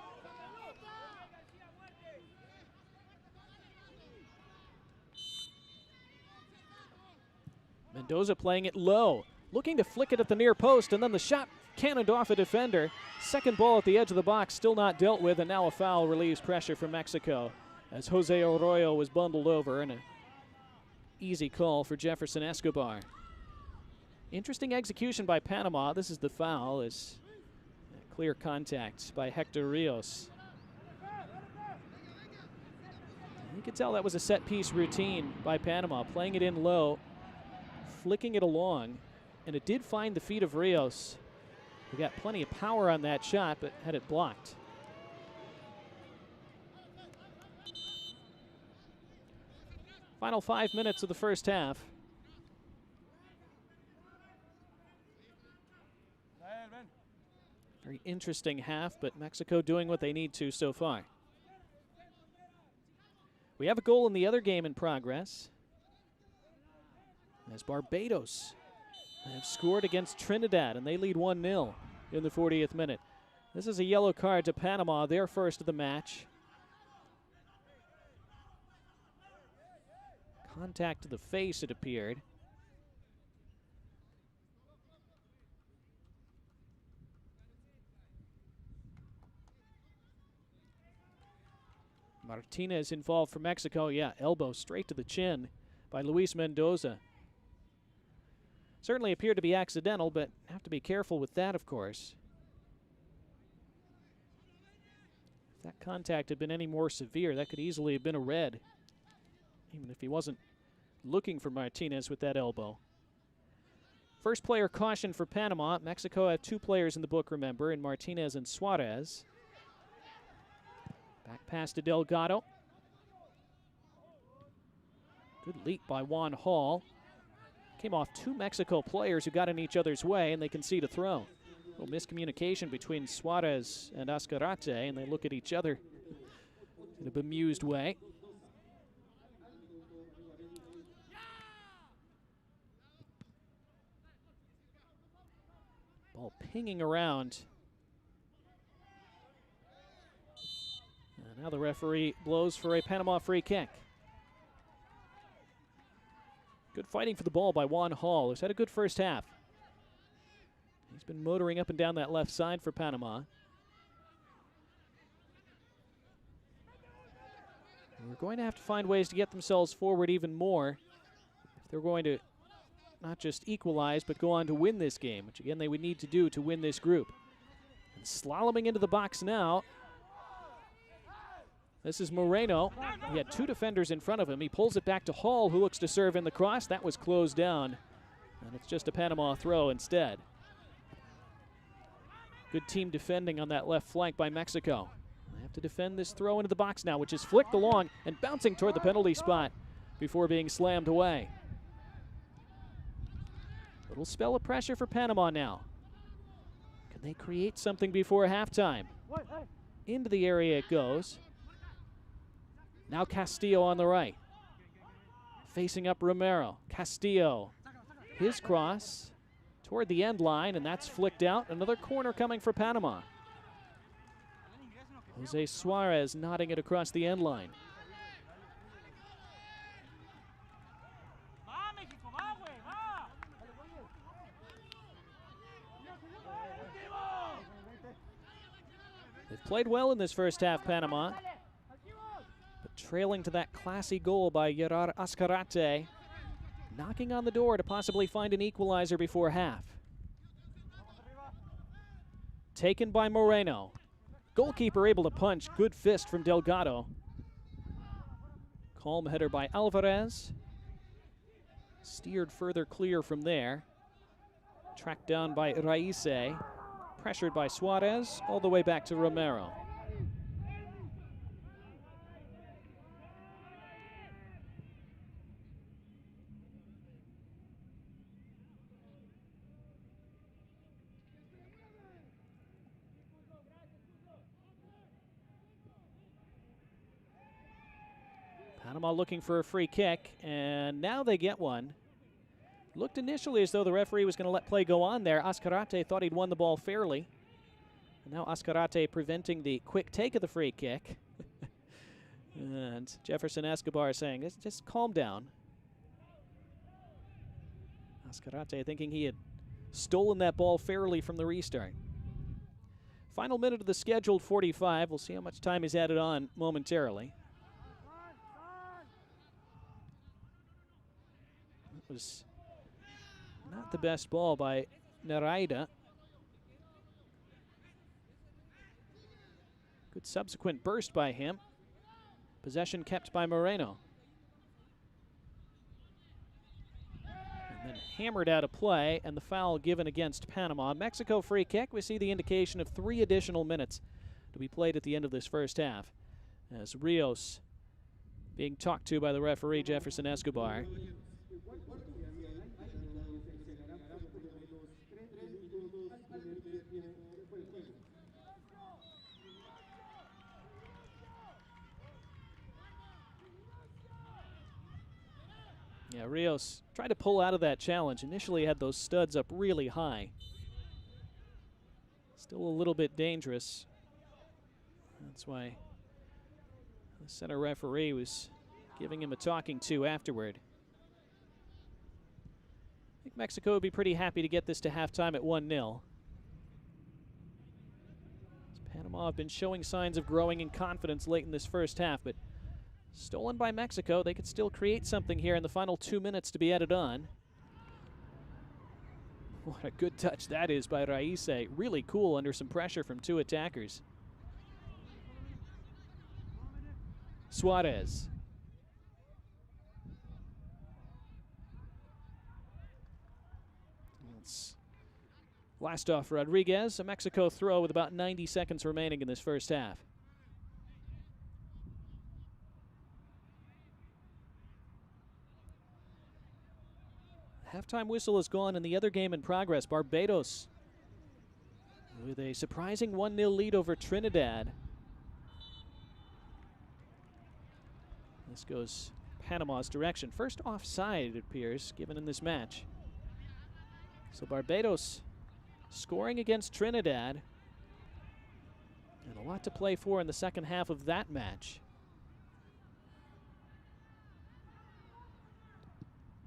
Mendoza playing it low, looking to flick it at the near post, and then the shot cannoned off a defender. Second ball at the edge of the box, still not dealt with, and now a foul relieves pressure from Mexico as Jose Arroyo was bundled over, and an easy call for Jefferson Escobar. Interesting execution by Panama. This is the foul, is clear contact by Hector Rios. You could tell that was a set-piece routine by Panama, playing it in low, flicking it along, and it did find the feet of Rios. He got plenty of power on that shot, but had it blocked. Final 5 minutes of the first half. Very interesting half, but Mexico doing what they need to so far. We have a goal in the other game in progress, as Barbados have scored against Trinidad, and they lead 1-0 in the 40th minute. This is a yellow card to Panama, their first of the match. Contact to the face, it appeared. Martinez involved for Mexico. Yeah, elbow straight to the chin by Luis Mendoza. Certainly appeared to be accidental, but have to be careful with that, of course. If that contact had been any more severe, that could easily have been a red, even if he wasn't looking for Martinez with that elbow. First player caution for Panama. Mexico had 2 players in the book, remember, in Martinez and Suarez. Back pass to Delgado. Good leap by Juan Hall. Came off 2 Mexico players who got in each other's way, and they concede a throw. A little miscommunication between Suarez and Azcarate, and they look at each other in a bemused way. Ball pinging around. And now the referee blows for a Panama free kick. Good fighting for the ball by Juan Hall, who's had a good first half. He's been motoring up and down that left side for Panama. We're going to have to find ways to get themselves forward even more if they're going to not just equalize, but go on to win this game, which again they would need to do to win this group. And slaloming into the box now. This is Moreno. He had 2 defenders in front of him. He pulls it back to Hall, who looks to serve in the cross. That was closed down, and it's just a Panama throw instead. Good team defending on that left flank by Mexico. They have to defend this throw into the box now, which is flicked along and bouncing toward the penalty spot before being slammed away. Little spell of pressure for Panama now. Can they create something before halftime? Into the area it goes. Now Castillo on the right. Facing up Romero. Castillo. His cross toward the end line, and that's flicked out. Another corner coming for Panama. Jose Suarez nodding it across the end line. They've played well in this first half, Panama. But trailing to that classy goal by Gerard Azcarate, knocking on the door to possibly find an equalizer before half. Taken by Moreno. Goalkeeper able to punch. Good fist from Delgado. Calm header by Alvarez. Steered further clear from there. Tracked down by Raise. Pressured by Suarez, all the way back to Romero. Panama looking for a free kick, and now they get one. Looked initially as though the referee was going to let play go on there. Azcarate thought he'd won the ball fairly. And now Azcarate preventing the quick take of the free kick. And Jefferson Escobar saying, just calm down. Azcarate thinking he had stolen that ball fairly from the restart. Final minute of the scheduled 45. We'll see how much time he's added on momentarily. It was not the best ball by Neraida. Good subsequent burst by him. Possession kept by Moreno. And then hammered out of play, and the foul given against Panama. Mexico free kick. We see the indication of 3 additional minutes to be played at the end of this first half, as Rios being talked to by the referee, Jefferson Escobar. Yeah, Rios tried to pull out of that challenge. Initially had those studs up really high. Still a little bit dangerous. That's why the center referee was giving him a talking to afterward. I think Mexico would be pretty happy to get this to halftime at 1-0. Panama have been showing signs of growing in confidence late in this first half, but stolen by Mexico. They could still create something here in the final 2 minutes to be added on. What a good touch that is by Raise. Really cool under some pressure from two attackers. Suarez. It's last off Rodriguez, a Mexico throw with about 90 seconds remaining in this first half. Halftime whistle is gone in the other game in progress. Barbados with a surprising 1-0 lead over Trinidad. This goes Panama's direction. First offside, it appears, given in this match. So Barbados scoring against Trinidad. And a lot to play for in the second half of that match.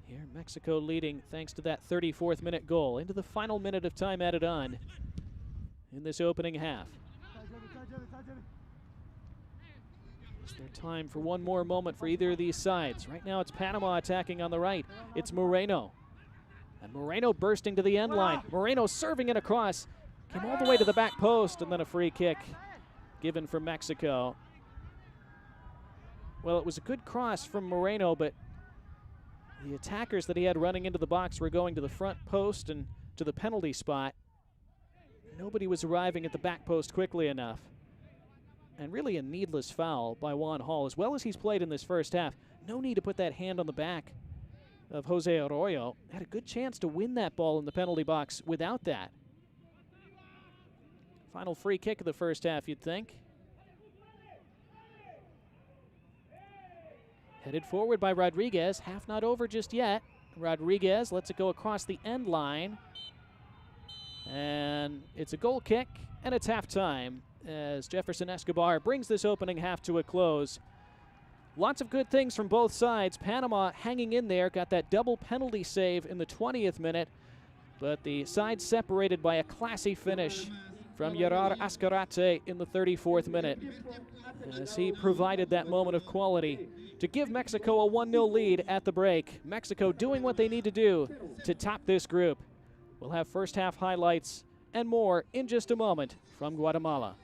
Here, Mexico leading thanks to that 34th minute goal. Into the final minute of time added on in this opening half. Is there time for one more moment for either of these sides? Right now it's Panama attacking on the right. It's Moreno. And Moreno bursting to the end line. Moreno serving it across. Came all the way to the back post, and then a free kick given for Mexico. Well, it was a good cross from Moreno, but the attackers that he had running into the box were going to the front post and to the penalty spot. Nobody was arriving at the back post quickly enough. And really a needless foul by Juan Hall, as well as he's played in this first half. No need to put that hand on the back of Jose Arroyo. Had a good chance to win that ball in the penalty box without that. Final free kick of the first half, you'd think. Headed forward by Rodriguez. Half not over just yet. Rodriguez lets it go across the end line. And it's a goal kick, and it's halftime as Jefferson Escobar brings this opening half to a close. Lots of good things from both sides. Panama hanging in there, got that double penalty save in the 20th minute, but the side separated by a classy finish from Gerard Azcarate in the 34th minute, as he provided that moment of quality to give Mexico a 1-0 lead at the break. Mexico doing what they need to do to top this group. We'll have first half highlights and more in just a moment from Guatemala.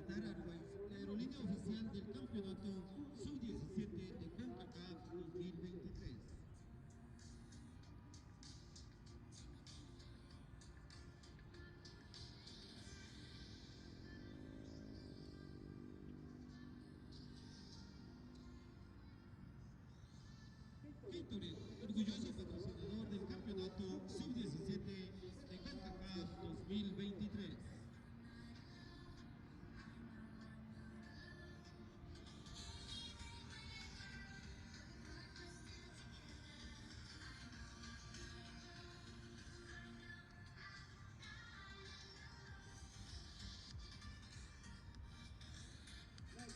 La aerolínea oficial del campeonato sub-17 de Concacaf 2023. Gatorade, orgulloso patrocinador del campeonato sub-17 de Concacaf 2023.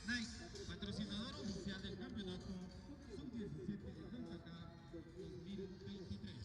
Nike, patrocinador oficial del campeonato sub-17 de Concacaf 2023.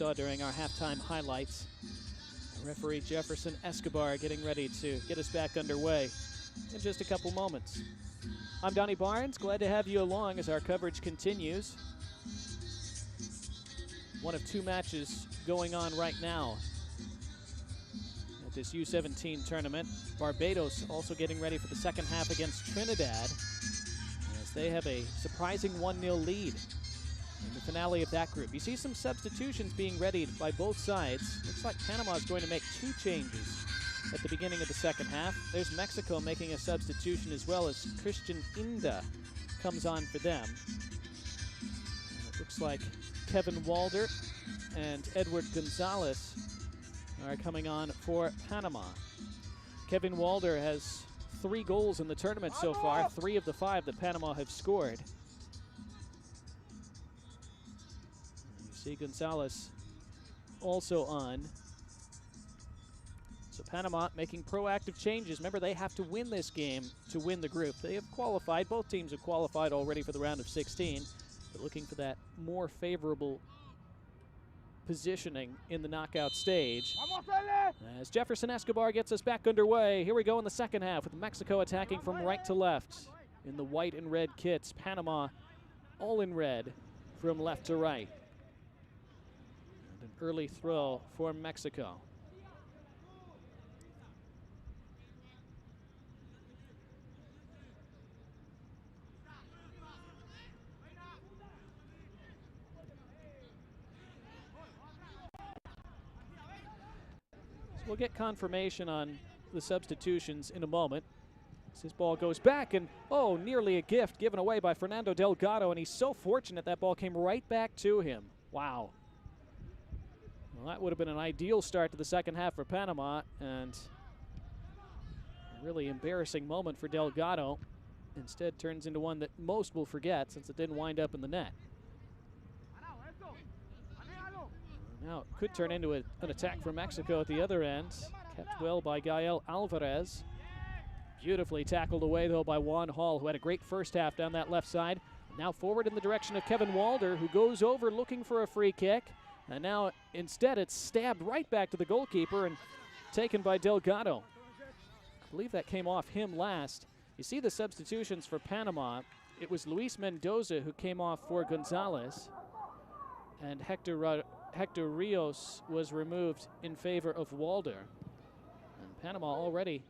saw during our halftime highlights. Referee Jefferson Escobar getting ready to get us back underway in just a couple moments. I'm Donnie Barnes, glad to have you along as our coverage continues. One of two matches going on right now at this U17 tournament. Barbados also getting ready for the second half against Trinidad, as they have a surprising 1-0 lead in the finale of that group. You see some substitutions being readied by both sides. Looks like Panama is going to make 2 changes at the beginning of the second half. There's Mexico making a substitution as well, as Christian Inda comes on for them. And it looks like Kevin Walder and Edward Gonzalez are coming on for Panama. Kevin Walder has 3 goals in the tournament so far, 3 of the 5 that Panama have scored. See Gonzalez also on. So Panama making proactive changes. Remember, they have to win this game to win the group. They have qualified. Both teams have qualified already for the round of 16, but looking for that more favorable positioning in the knockout stage. As Jefferson Escobar gets us back underway, here we go in the second half with Mexico attacking from right to left in the white and red kits. Panama all in red from left to right. An early throw for Mexico. So we'll get confirmation on the substitutions in a moment. As his ball goes back, and oh, nearly a gift given away by Fernando Delgado, and he's so fortunate that ball came right back to him. Wow. Well, that would have been an ideal start to the second half for Panama, and a really embarrassing moment for Delgado. Instead turns into one that most will forget, since it didn't wind up in the net. Now it could turn into an attack for Mexico at the other end. Kept well by Gael Alvarez. Beautifully tackled away, though, by Juan Hall, who had a great first half down that left side. Now forward in the direction of Kevin Walder, who goes over looking for a free kick. And now, instead, it's stabbed right back to the goalkeeper and taken by Delgado. I believe that came off him last. You see the substitutions for Panama. It was Luis Mendoza who came off for Gonzalez. And Hector Rios was removed in favor of Walder. And Panama already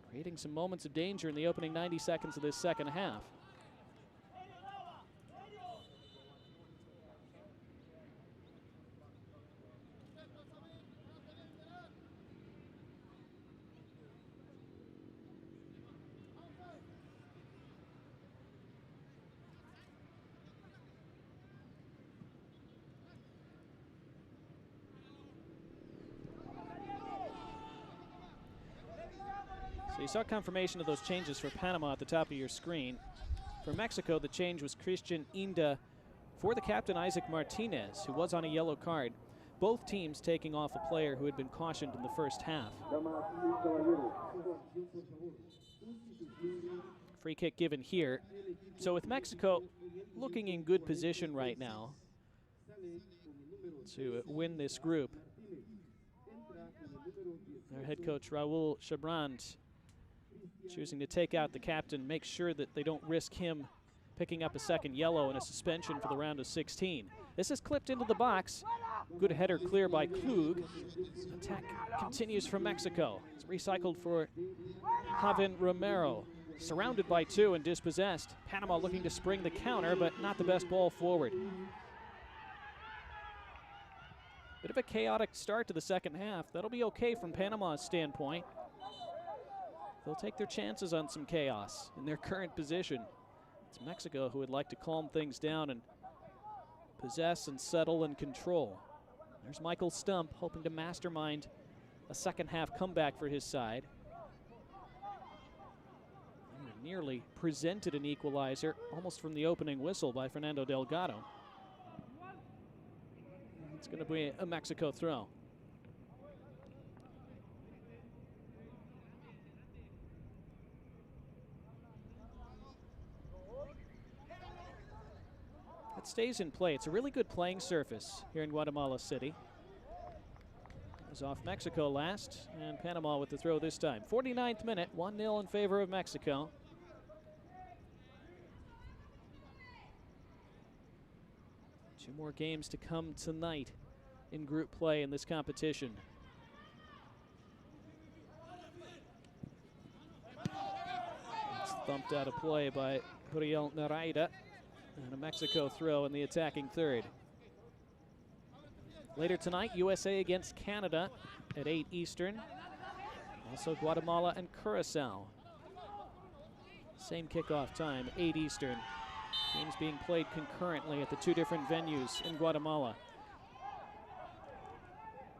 creating some moments of danger in the opening 90 seconds of this second half. So you saw confirmation of those changes for Panama at the top of your screen. For Mexico, the change was Christian Inda for the captain, Isaac Martinez, who was on a yellow card. Both teams taking off a player who had been cautioned in the first half. Free kick given here. So with Mexico looking in good position right now to win this group, their head coach, Raul Chabrand, choosing to take out the captain, make sure that they don't risk him picking up a second yellow and a suspension for the round of 16. This is clipped into the box. Good header clear by Klug. Attack continues from Mexico. It's recycled for Javen Romero. Surrounded by 2 and dispossessed. Panama looking to spring the counter, but not the best ball forward. Bit of a chaotic start to the second half. That'll be okay from Panama's standpoint. They'll take their chances on some chaos in their current position. It's Mexico who would like to calm things down and possess and settle and control. There's Michael Stump hoping to mastermind a second half comeback for his side. Nearly presented an equalizer almost from the opening whistle by Fernando Delgado. It's going to be a Mexico throw. It stays in play. It's a really good playing surface here in Guatemala City. It was off Mexico last, and Panama with the throw this time. 49th minute, 1-0 in favor of Mexico. Two more games to come tonight in group play in this competition. It's thumped out of play by Uriel Naraida, and a Mexico throw in the attacking third. Later tonight, USA against Canada at 8 Eastern. Also Guatemala and Curacao. Same kickoff time, 8 Eastern. Games being played concurrently at the two different venues in Guatemala.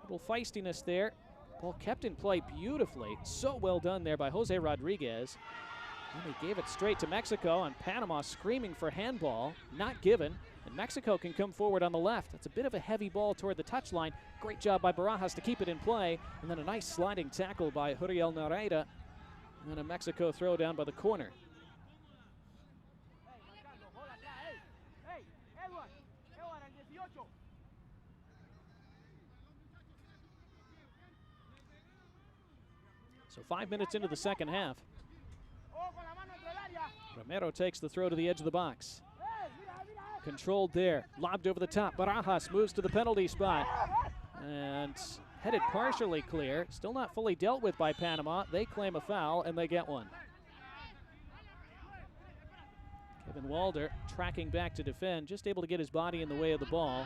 Little feistiness there. Ball kept in play beautifully. So well done there by Jose Rodriguez. And he gave it straight to Mexico, and Panama screaming for handball, not given. And Mexico can come forward on the left. It's a bit of a heavy ball toward the touchline. Great job by Barajas to keep it in play. And then a nice sliding tackle by Uriel Naraida. And then a Mexico throw down by the corner. So 5 minutes into the second half. Romero takes the throw to the edge of the box. Controlled there, lobbed over the top. Barajas moves to the penalty spot and headed partially clear. Still not fully dealt with by Panama. They claim a foul and they get one. Kevin Walder tracking back to defend, just able to get his body in the way of the ball.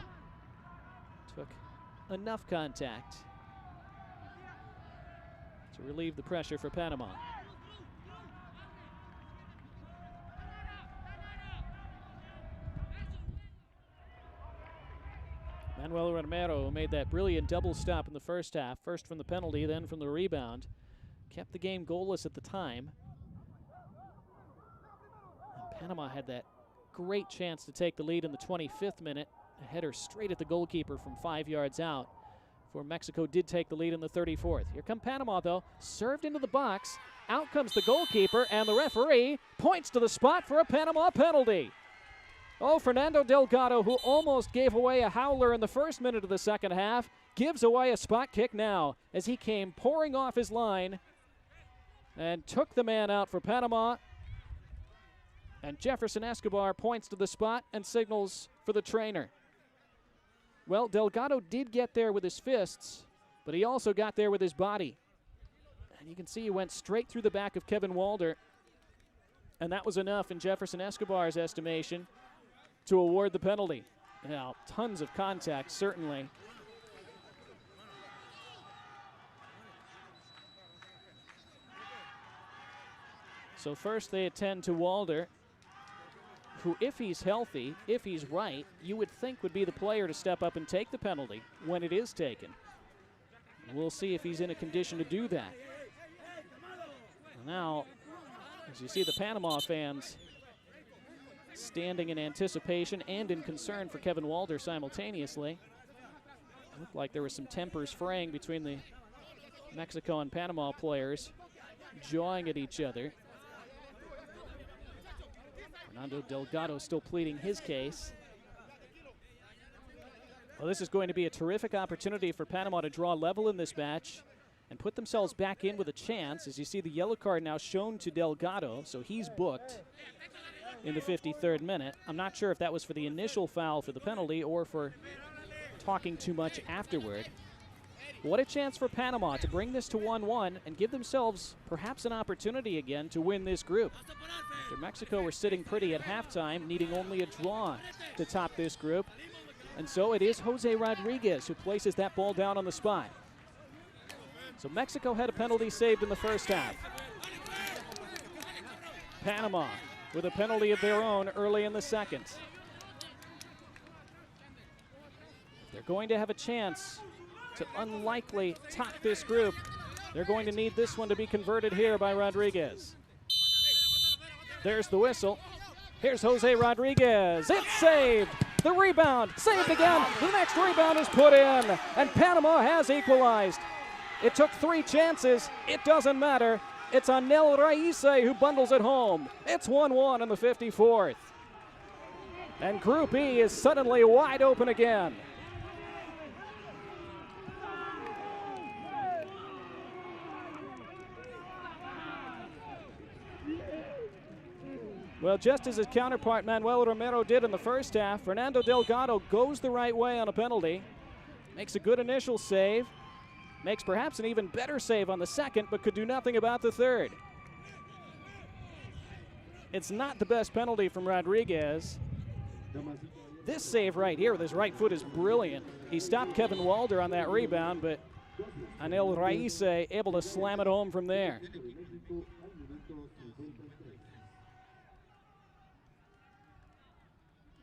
Took enough contact to relieve the pressure for Panama. Manuel Romero made that brilliant double stop in the first half, first from the penalty, then from the rebound. Kept the game goalless at the time. And Panama had that great chance to take the lead in the 25th minute. A header straight at the goalkeeper from 5 yards out. For Mexico did take the lead in the 34th. Here come Panama, though. Served into the box. Out comes the goalkeeper, and the referee points to the spot for a Panama penalty. Oh, Fernando Delgado, who almost gave away a howler in the first minute of the second half, gives away a spot kick now as he came pouring off his line and took the man out for Panama. And Jefferson Escobar points to the spot and signals for the trainer. Well, Delgado did get there with his fists, but he also got there with his body. And you can see he went straight through the back of Kevin Walder. And that was enough in Jefferson Escobar's estimation to award the penalty. Now, tons of contact, certainly. So first they attend to Walder, who, if he's healthy, if he's right, you would think would be the player to step up and take the penalty when it is taken. We'll see if he's in a condition to do that. Now, as you see the Panama fans standing in anticipation and in concern for Kevin Walder simultaneously. It looked like there was some tempers fraying between the Mexico and Panama players, jawing at each other. Fernando Delgado still pleading his case. Well, this is going to be a terrific opportunity for Panama to draw level in this match and put themselves back in with a chance. As you see, the yellow card now shown to Delgado, so he's booked in the 53rd minute. I'm not sure if that was for the initial foul for the penalty or for talking too much afterward. What a chance for Panama to bring this to 1-1 and give themselves perhaps an opportunity again to win this group. After Mexico were sitting pretty at halftime, needing only a draw to top this group. And so it is Jose Rodriguez who places that ball down on the spot. So Mexico had a penalty saved in the first half. Panama with a penalty of their own early in the second. They're going to have a chance to unlikely top this group. They're going to need this one to be converted here by Rodriguez. There's the whistle. Here's Jose Rodriguez. It's saved. The rebound, saved again. The next rebound is put in, and Panama has equalized. It took 3 chances. It doesn't matter. It's Anel Raise who bundles it home. It's 1-1 in the 54th. And Group E is suddenly wide open again. Well, just as his counterpart Manuel Romero did in the first half, Fernando Delgado goes the right way on a penalty, makes a good initial save, makes perhaps an even better save on the second, but could do nothing about the third. It's not the best penalty from Rodriguez. This save right here with his right foot is brilliant. He stopped Kevin Walder on that rebound, but Anel Raice able to slam it home from there.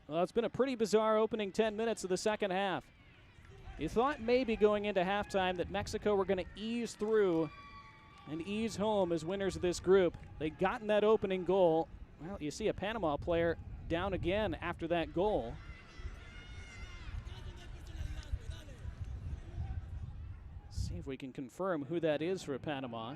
Well, it's been a pretty bizarre opening 10 minutes of the second half. You thought maybe going into halftime that Mexico were going to ease through and ease home as winners of this group. They'd gotten that opening goal. Well, you see a Panama player down again after that goal. See if we can confirm who that is for Panama.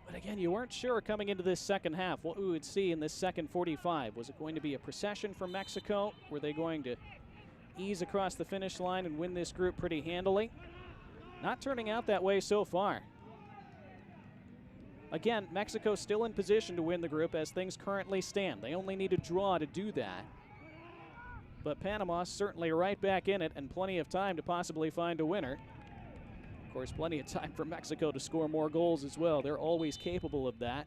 But again, you weren't sure coming into this second half what we would see in this second 45. Was it going to be a procession from Mexico? Were they going to ease across the finish line and win this group pretty handily? Not turning out that way so far. Again, Mexico still in position to win the group as things currently stand. They only need a draw to do that. But Panama certainly right back in it and plenty of time to possibly find a winner. Of course, plenty of time for Mexico to score more goals as well. They're always capable of that.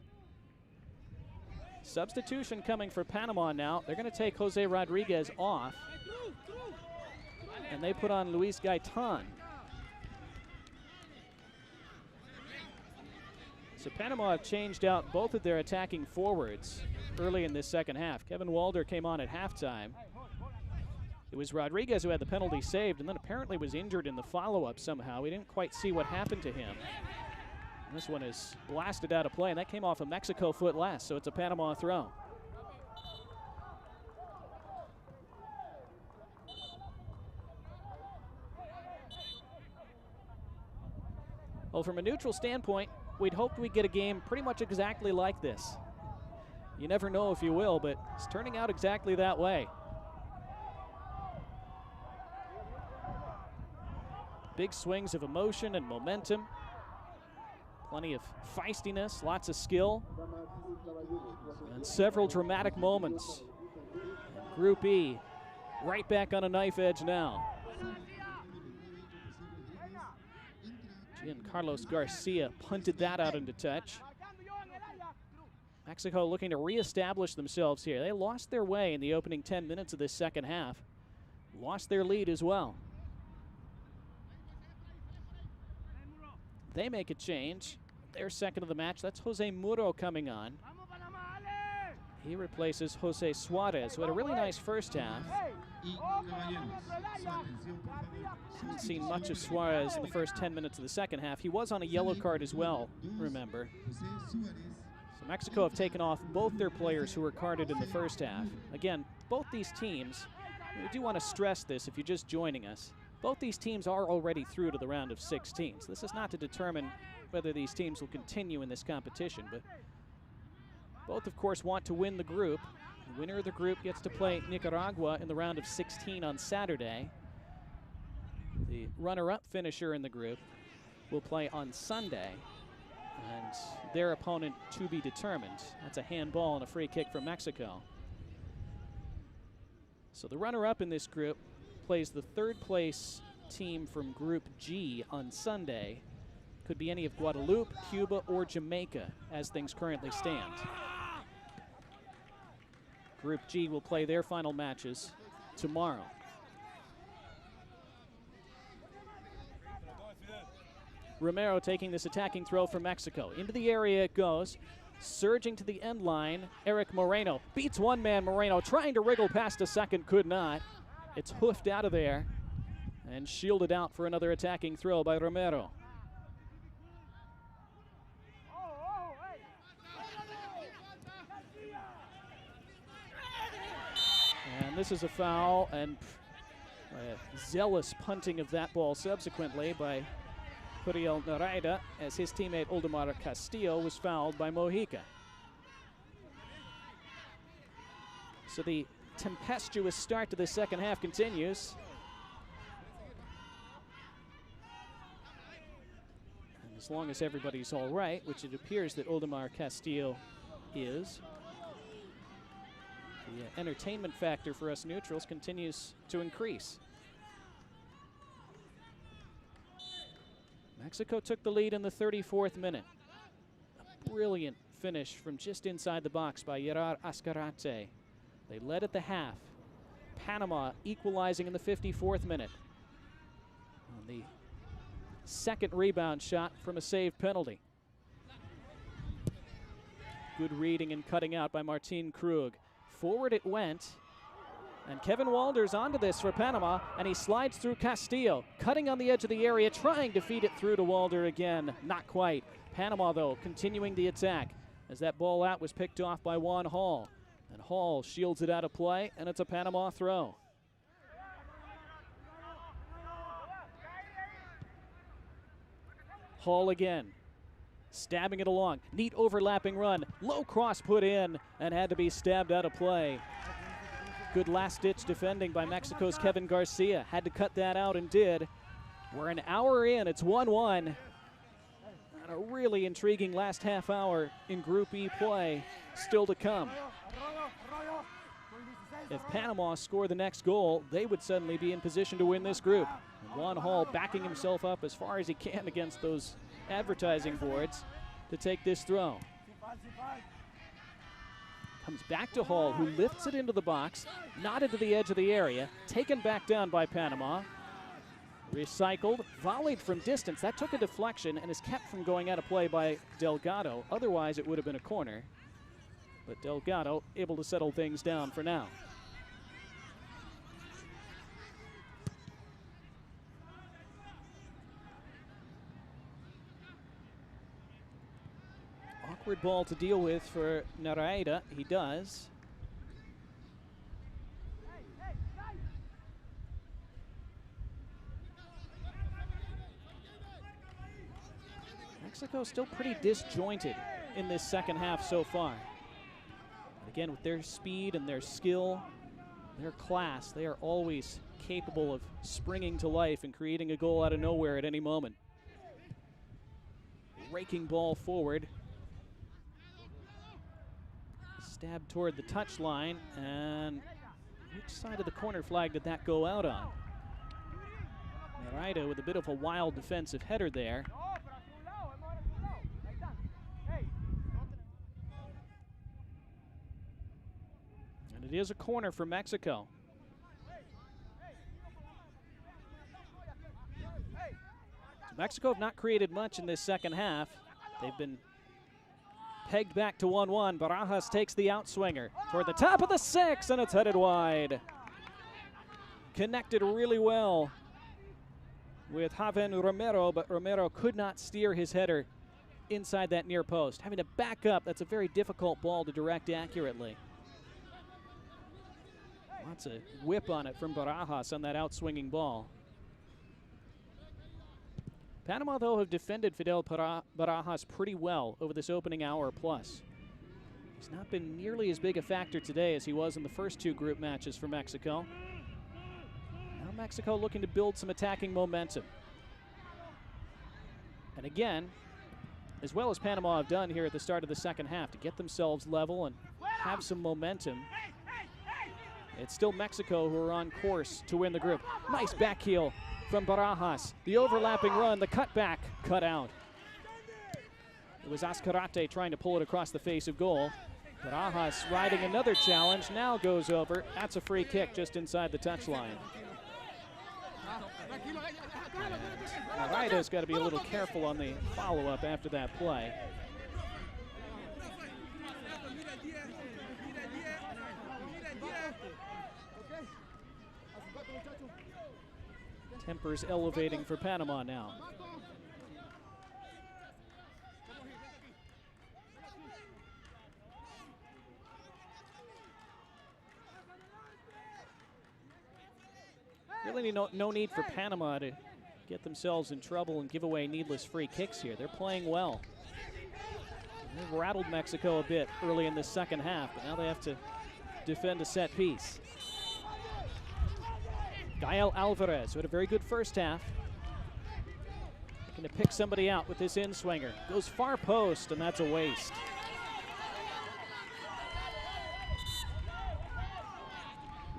Substitution coming for Panama now. They're going to take Jose Rodriguez off. And they put on Luis Gaitan. So Panama have changed out both of their attacking forwards early in this second half. Kevin Walder came on at halftime. It was Rodriguez who had the penalty saved and then apparently was injured in the follow-up somehow. We didn't quite see what happened to him. And this one is blasted out of play, and that came off a Mexico foot last, so it's a Panama throw. Well, from a neutral standpoint, we'd hoped we'd get a game pretty much exactly like this. You never know if you will, but it's turning out exactly that way. Big swings of emotion and momentum. Plenty of feistiness, lots of skill, and several dramatic moments. And Group E, right back on a knife edge now. Giancarlos Garcia punted that out into touch. Mexico looking to reestablish themselves here. They lost their way in the opening 10 minutes of this second half. Lost their lead as well. They make a change. Their second of the match. That's Jose Muro coming on. He replaces Jose Suarez, who had a really nice first half. Haven't seen much of Suarez in the first 10 minutes of the second half. He was on a yellow card as well, remember. So Mexico have taken off both their players who were carded in the first half. Again, both these teams, we do want to stress this if you're just joining us, both these teams are already through to the round of 16. So this is not to determine whether these teams will continue in this competition, but both, of course, want to win the group. The winner of the group gets to play Nicaragua in the round of 16 on Saturday. The runner-up finisher in the group will play on Sunday, and their opponent to be determined. That's a handball and a free kick from Mexico. So the runner-up in this group plays the third place team from Group G on Sunday. Could be any of Guadeloupe, Cuba, or Jamaica as things currently stand. Group G will play their final matches tomorrow. Romero taking this attacking throw from Mexico. Into the area it goes. Surging to the end line, Eric Moreno. Beats one man, Moreno. Trying to wriggle past a second, could not. It's hoofed out of there and shielded out for another attacking throw by Romero. And this is a foul, and zealous punting of that ball subsequently by Curiel Narayda as his teammate Oldemar Castillo was fouled by Mojica. So the tempestuous start to the second half continues. And as long as everybody's all right, which it appears that Oldemar Castillo is, the entertainment factor for us neutrals continues to increase. Mexico took the lead in the 34th minute. A brilliant finish from just inside the box by Gerard Azcarate. They led at the half. Panama equalizing in the 54th minute. On the second rebound shot from a saved penalty. Good reading and cutting out by Martin Krug. Forward it went. And Kevin Walder's onto this for Panama, and he slides through Castillo, cutting on the edge of the area, trying to feed it through to Walder again. Not quite. Panama, though, continuing the attack as that ball out was picked off by Juan Hall. And Hall shields it out of play, and it's a Panama throw. Hall again, stabbing it along. Neat overlapping run. Low cross put in and had to be stabbed out of play. Good last-ditch defending by Mexico's Kevin Garcia. Had to cut that out and did. We're an hour in. It's 1-1. And a really intriguing last half hour in Group E play still to come. If Panama score the next goal, they would suddenly be in position to win this group. And Juan Hall backing himself up as far as he can against those advertising boards to take this throw. Comes back to Hall, who lifts it into the box, not into the edge of the area, taken back down by Panama. Recycled, volleyed from distance. That took a deflection and is kept from going out of play by Delgado. Otherwise, it would have been a corner. But Delgado able to settle things down for now. Awkward ball to deal with for Narayda. He does. Mexico still pretty disjointed in this second half so far. But again, with their speed and their skill, their class, they are always capable of springing to life and creating a goal out of nowhere at any moment. Raking ball forward. Stab toward the touchline, and which side of the corner flag did that go out on? Narayda with a bit of a wild defensive header there. And it is a corner for Mexico. So Mexico have not created much in this second half. They've been pegged back to 1-1. Barajas takes the outswinger toward the top of the 6, and it's headed wide. Connected really well with Javen Romero, but Romero could not steer his header inside that near post. Having to back up, that's a very difficult ball to direct accurately. Lots of whip on it from Barajas on that outswinging ball. Panama, though, have defended Fidel Barajas pretty well over this opening hour plus. He's not been nearly as big a factor today as he was in the first two group matches for Mexico. Now Mexico looking to build some attacking momentum. And again, as well as Panama have done here at the start of the second half to get themselves level and have some momentum, it's still Mexico who are on course to win the group. Nice back heel from Barajas. The overlapping run, the cutback, cut out. It was Azcarate trying to pull it across the face of goal. Barajas riding another challenge, now goes over. That's a free kick just inside the touchline. Narayda's got to be a little careful on the follow-up after that play. Tempers elevating for Panama now. Really no need for Panama to get themselves in trouble and give away needless free kicks here. They're playing well. They've rattled Mexico a bit early in the second half, but now they have to defend a set piece. Gael Alvarez, who had a very good first half, looking to pick somebody out with this in-swinger. Goes far post, and that's a waste.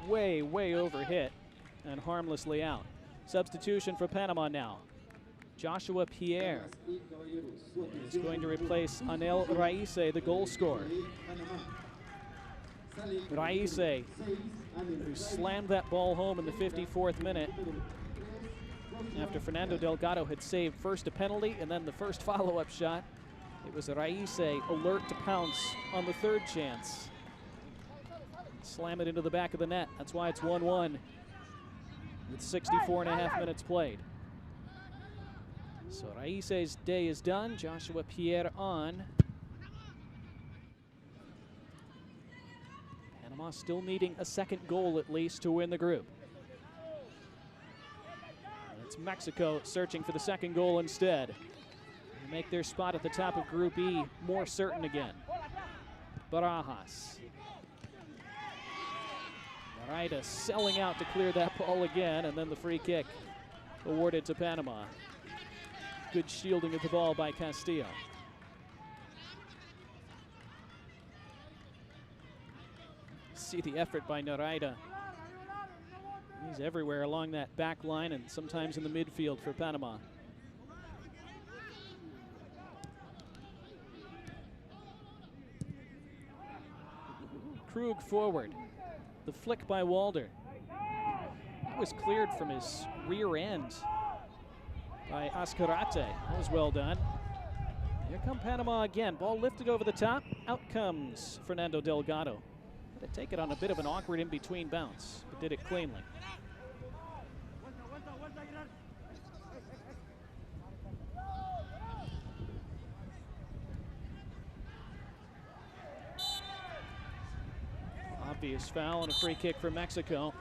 Way, way over hit and harmlessly out. Substitution for Panama now. Joshua Pierre is going to replace Anel Raise, the goal scorer. Raise, who slammed that ball home in the 54th minute after Fernando Delgado had saved first a penalty and then the first follow-up shot. It was Raise alert to pounce on the third chance. Slam it into the back of the net. That's why it's 1-1 with 64.5 minutes played. So Raise's day is done. Joshua Pierre on. Panama still needing a second goal at least to win the group. It's Mexico searching for the second goal instead. They make their spot at the top of Group E more certain again. Barajas. Narita selling out to clear that ball again, and then the free kick awarded to Panama. Good shielding of the ball by Castillo. See the effort by Narita. He's everywhere along that back line and sometimes in the midfield for Panama. Krug forward. The flick by Walder. That was cleared from his rear end by Azcarate. That was well done. Here come Panama again. Ball lifted over the top. Out comes Fernando Delgado. Had to take it on a bit of an awkward in-between bounce, but did it cleanly. Obvious foul and a free kick for Mexico.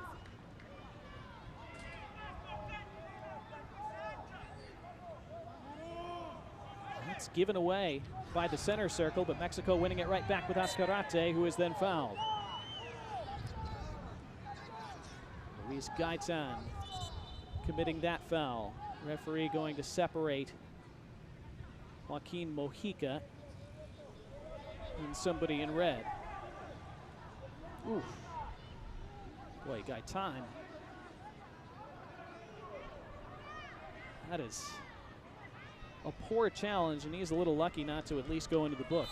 That's given away by the center circle, but Mexico winning it right back with Azcarate, who is then fouled. Luis Gaitan committing that foul. Referee going to separate Joaquin Mojica and somebody in red. Oof. Boy, Gaitan. That is a poor challenge, and he's a little lucky not to at least go into the book.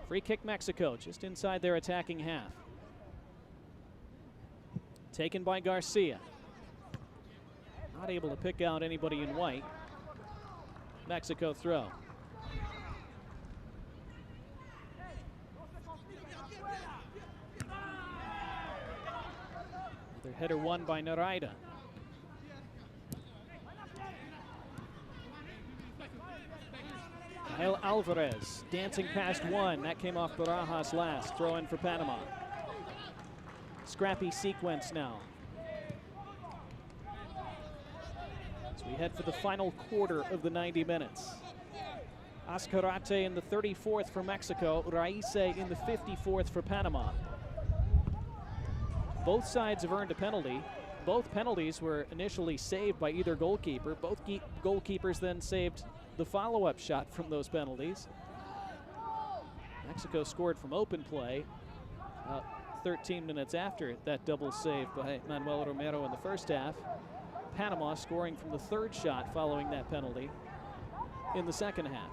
Free kick Mexico, just inside their attacking half. Taken by Garcia. Not able to pick out anybody in white. Mexico throw. Another header won by Narita. Gael Alvarez dancing past one. That came off Barajas last. Throw in for Panama. Scrappy sequence now. As we head for the final quarter of the 90 minutes. Azcarate in the 34th for Mexico. Raise in the 54th for Panama. Both sides have earned a penalty. Both penalties were initially saved by either goalkeeper. Both goalkeepers then saved the follow-up shot from those penalties. Mexico scored from open play 13 minutes after that double save by Manuel Romero in the first half. Panama scoring from the third shot following that penalty in the second half.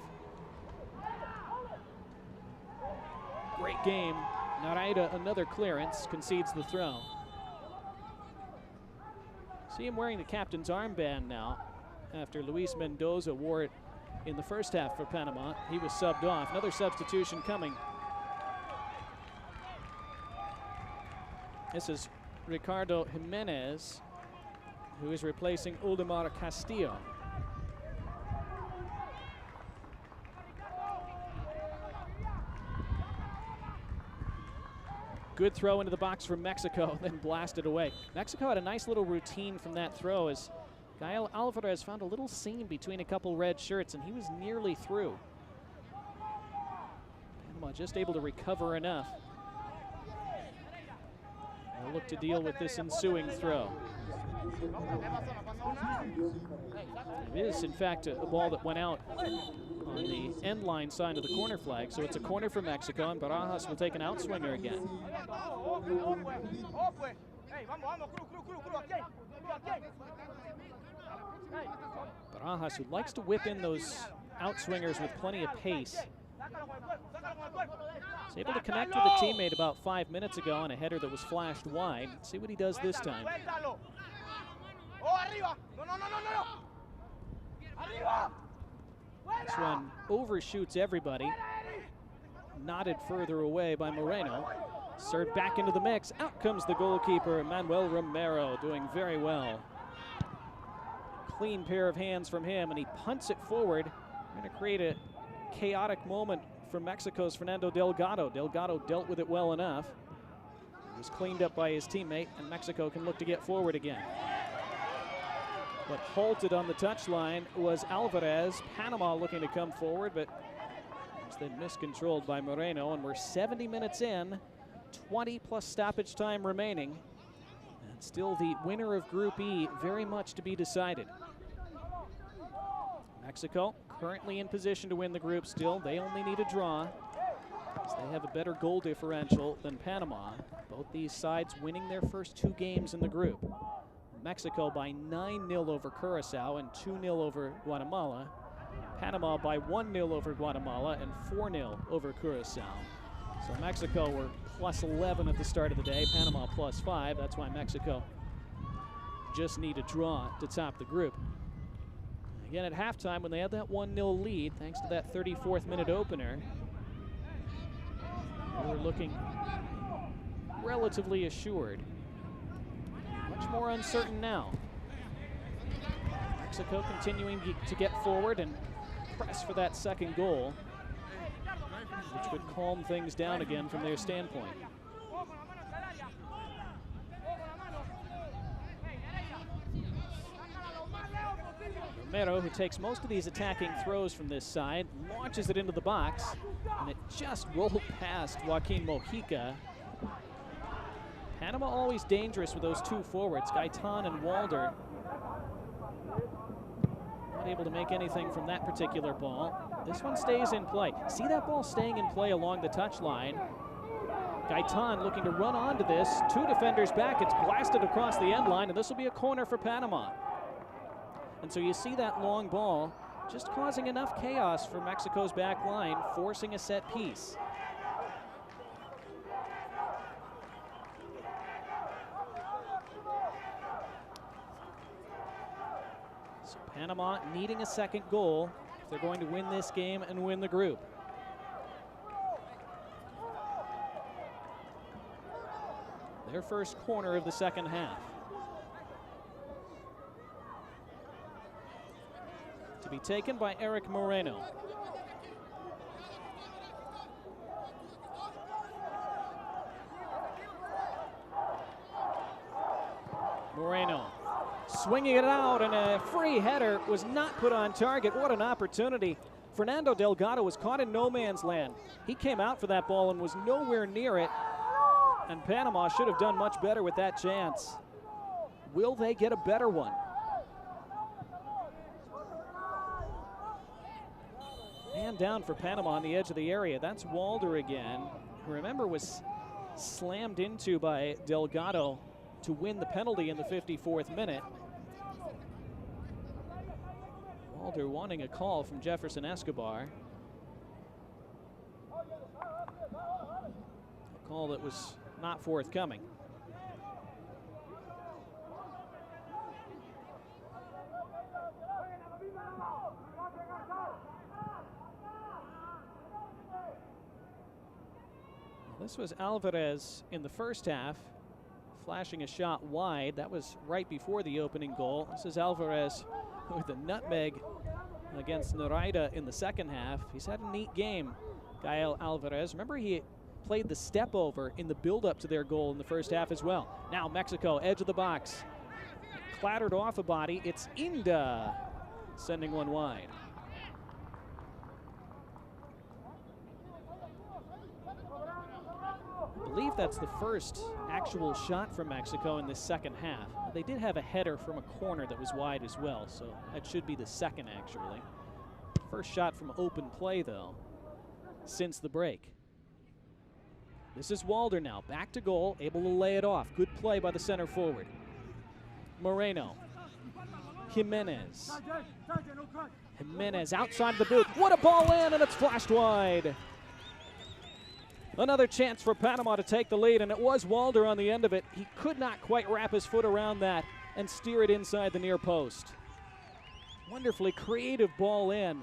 Great game. Narita, another clearance, concedes the throw. See him wearing the captain's armband now after Luis Mendoza wore it in the first half for Panama. He was subbed off. Another substitution coming. This is Ricardo Jimenez, who is replacing Uldemar Castillo. Good throw into the box from Mexico, then blasted away. Mexico had a nice little routine from that throw as Gael Alvarez found a little seam between a couple red shirts, and he was nearly through. Panama just able to recover enough. They'll look to deal with this ensuing throw. It is, in fact, a ball that went out on the end line side of the corner flag, so it's a corner for Mexico, and Barajas will take an outswinger again. Barajas, who likes to whip in those outswingers with plenty of pace, was able to connect with a teammate about 5 minutes ago on a header that was flashed wide. Let's see what he does this time. This one overshoots everybody. Knotted further away by Moreno. Served back into the mix. Out comes the goalkeeper, Manuel Romero, doing very well. Clean pair of hands from him, and he punts it forward. Going to create a chaotic moment for Mexico's Fernando Delgado. Delgado dealt with it well enough. It was cleaned up by his teammate, and Mexico can look to get forward again. But halted on the touchline was Alvarez. Panama looking to come forward, but was then miscontrolled by Moreno, and we're 70 minutes in, 20 plus stoppage time remaining. And still the winner of Group E very much to be decided. Mexico currently in position to win the group still. They only need a draw, as they have a better goal differential than Panama. Both these sides winning their first 2 games in the group. Mexico by 9-0 over Curacao and 2-0 over Guatemala. Panama by 1-0 over Guatemala and 4-0 over Curacao. So Mexico were plus 11 at the start of the day, Panama plus 5. That's why Mexico just need a draw to top the group. Again, at halftime, when they had that 1-0 lead, thanks to that 34th minute opener, they were looking relatively assured. Much more uncertain now. Mexico continuing to get forward and press for that second goal, which would calm things down again from their standpoint. Romero, who takes most of these attacking throws from this side, launches it into the box, and it just rolled past Joaquin Mojica. Panama always dangerous with those 2 forwards, Gaitan and Walder. Not able to make anything from that particular ball. This one stays in play. See that ball staying in play along the touchline. Gaitan looking to run onto this. 2 defenders back. It's blasted across the end line, and this will be a corner for Panama. And so you see that long ball just causing enough chaos for Mexico's back line, forcing a set piece. So Panama needing a second goal if they're going to win this game and win the group. Their first corner of the second half. To be taken by Eric Moreno. Moreno swinging it out, and a free header was not put on target. What an opportunity. Fernando Delgado was caught in no man's land. He came out for that ball and was nowhere near it, and Panama should have done much better with that chance. Will they get a better one? Man down for Panama on the edge of the area. That's Walder again, who, remember, was slammed into by Delgado to win the penalty in the 54th minute. Walder wanting a call from Jefferson Escobar. A call that was not forthcoming. This was Alvarez in the first half, flashing a shot wide. That was right before the opening goal. This is Alvarez with a nutmeg against Narida in the second half. He's had a neat game, Gael Alvarez. Remember, he played the step over in the build-up to their goal in the first half as well. Now Mexico, edge of the box. Clattered off a body. It's Inda sending one wide. I believe that's the first actual shot from Mexico in this second half. They did have a header from a corner that was wide as well, so that should be the second actually. First shot from open play though since the break. This is Walder now, back to goal, able to lay it off. Good play by the center forward. Moreno. Jimenez. Jimenez outside the boot. What a ball in, and it's flashed wide. Another chance for Panama to take the lead, and it was Walder on the end of it. He could not quite wrap his foot around that and steer it inside the near post. Wonderfully creative ball in,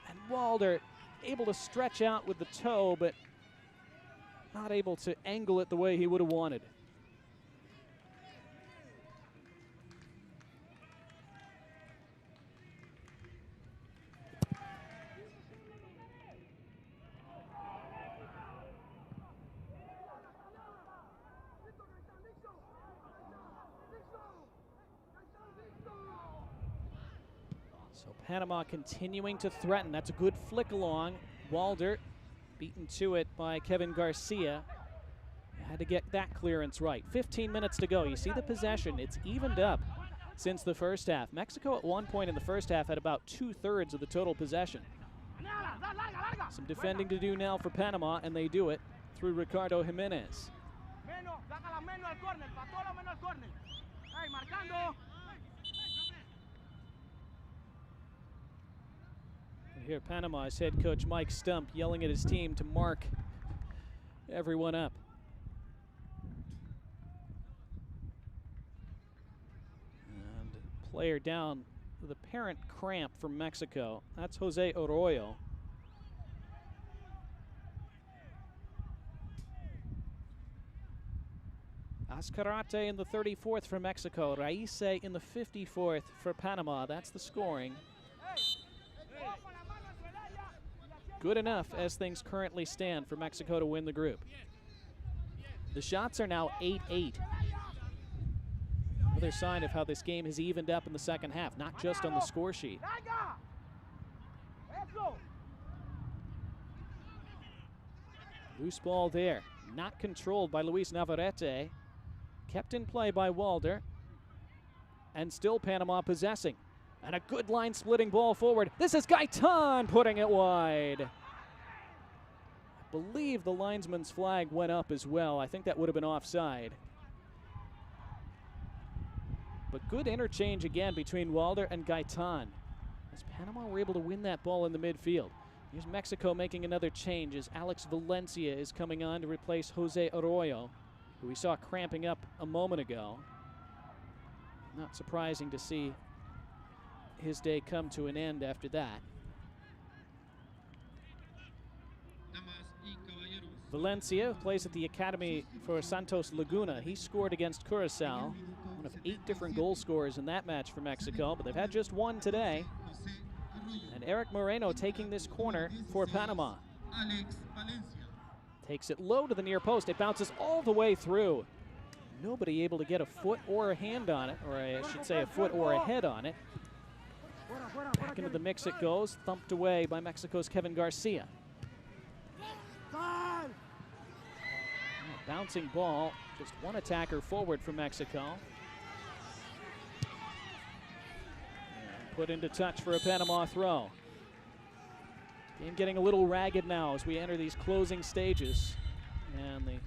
and Walder able to stretch out with the toe, but not able to angle it the way he would have wanted. So Panama continuing to threaten. That's a good flick along. Walder beaten to it by Kevin Garcia. Had to get that clearance right. 15 minutes to go. You see the possession. It's evened up since the first half. Mexico at one point in the first half had about 2/3 of the total possession. Some defending to do now for Panama, and they do it through Ricardo Jimenez. Here Panama's head coach Mike Stump yelling at his team to mark everyone up. And player down with apparent cramp from Mexico. That's Jose Arroyo. Azcarate in the 34th for Mexico. Raíce in the 54th for Panama. That's the scoring. Good enough as things currently stand for Mexico to win the group. The shots are now 8-8. Another sign of how this game has evened up in the second half, not just on the score sheet. Loose ball there, not controlled by Luis Navarrete. Kept in play by Walder. And still Panama possessing. And a good line-splitting ball forward. This is Gaitan putting it wide. I believe the linesman's flag went up as well. I think that would have been offside. But good interchange again between Walder and Gaitan, as Panama were able to win that ball in the midfield. Here's Mexico making another change as Alex Valencia is coming on to replace Jose Arroyo, who we saw cramping up a moment ago. Not surprising to see his day come to an end after that. Valencia plays at the academy for Santos Laguna. He scored against Curacao, one of 8 different goal scorers in that match for Mexico, but they've had just one today. And Eric Moreno taking this corner for Panama. Takes it low to the near post. It bounces all the way through. Nobody able to get a foot or a hand on it, or I should say a foot or a head on it. Back into the mix it goes, thumped away by Mexico's Kevin Garcia. Bouncing ball, just one attacker forward for Mexico. And put into touch for a Panama throw. Game getting a little ragged now as we enter these closing stages. And the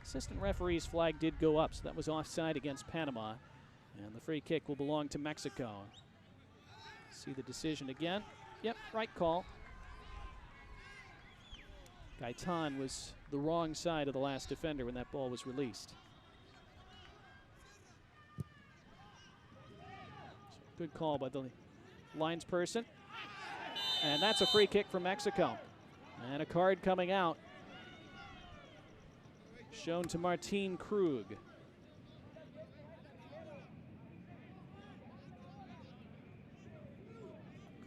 assistant referee's flag did go up, so that was offside against Panama. And the free kick will belong to Mexico. See the decision again. Yep, right call. Gaitan was the wrong side of the last defender when that ball was released. So good call by the linesperson. And that's a free kick for Mexico. And a card coming out. Shown to Martin Krug.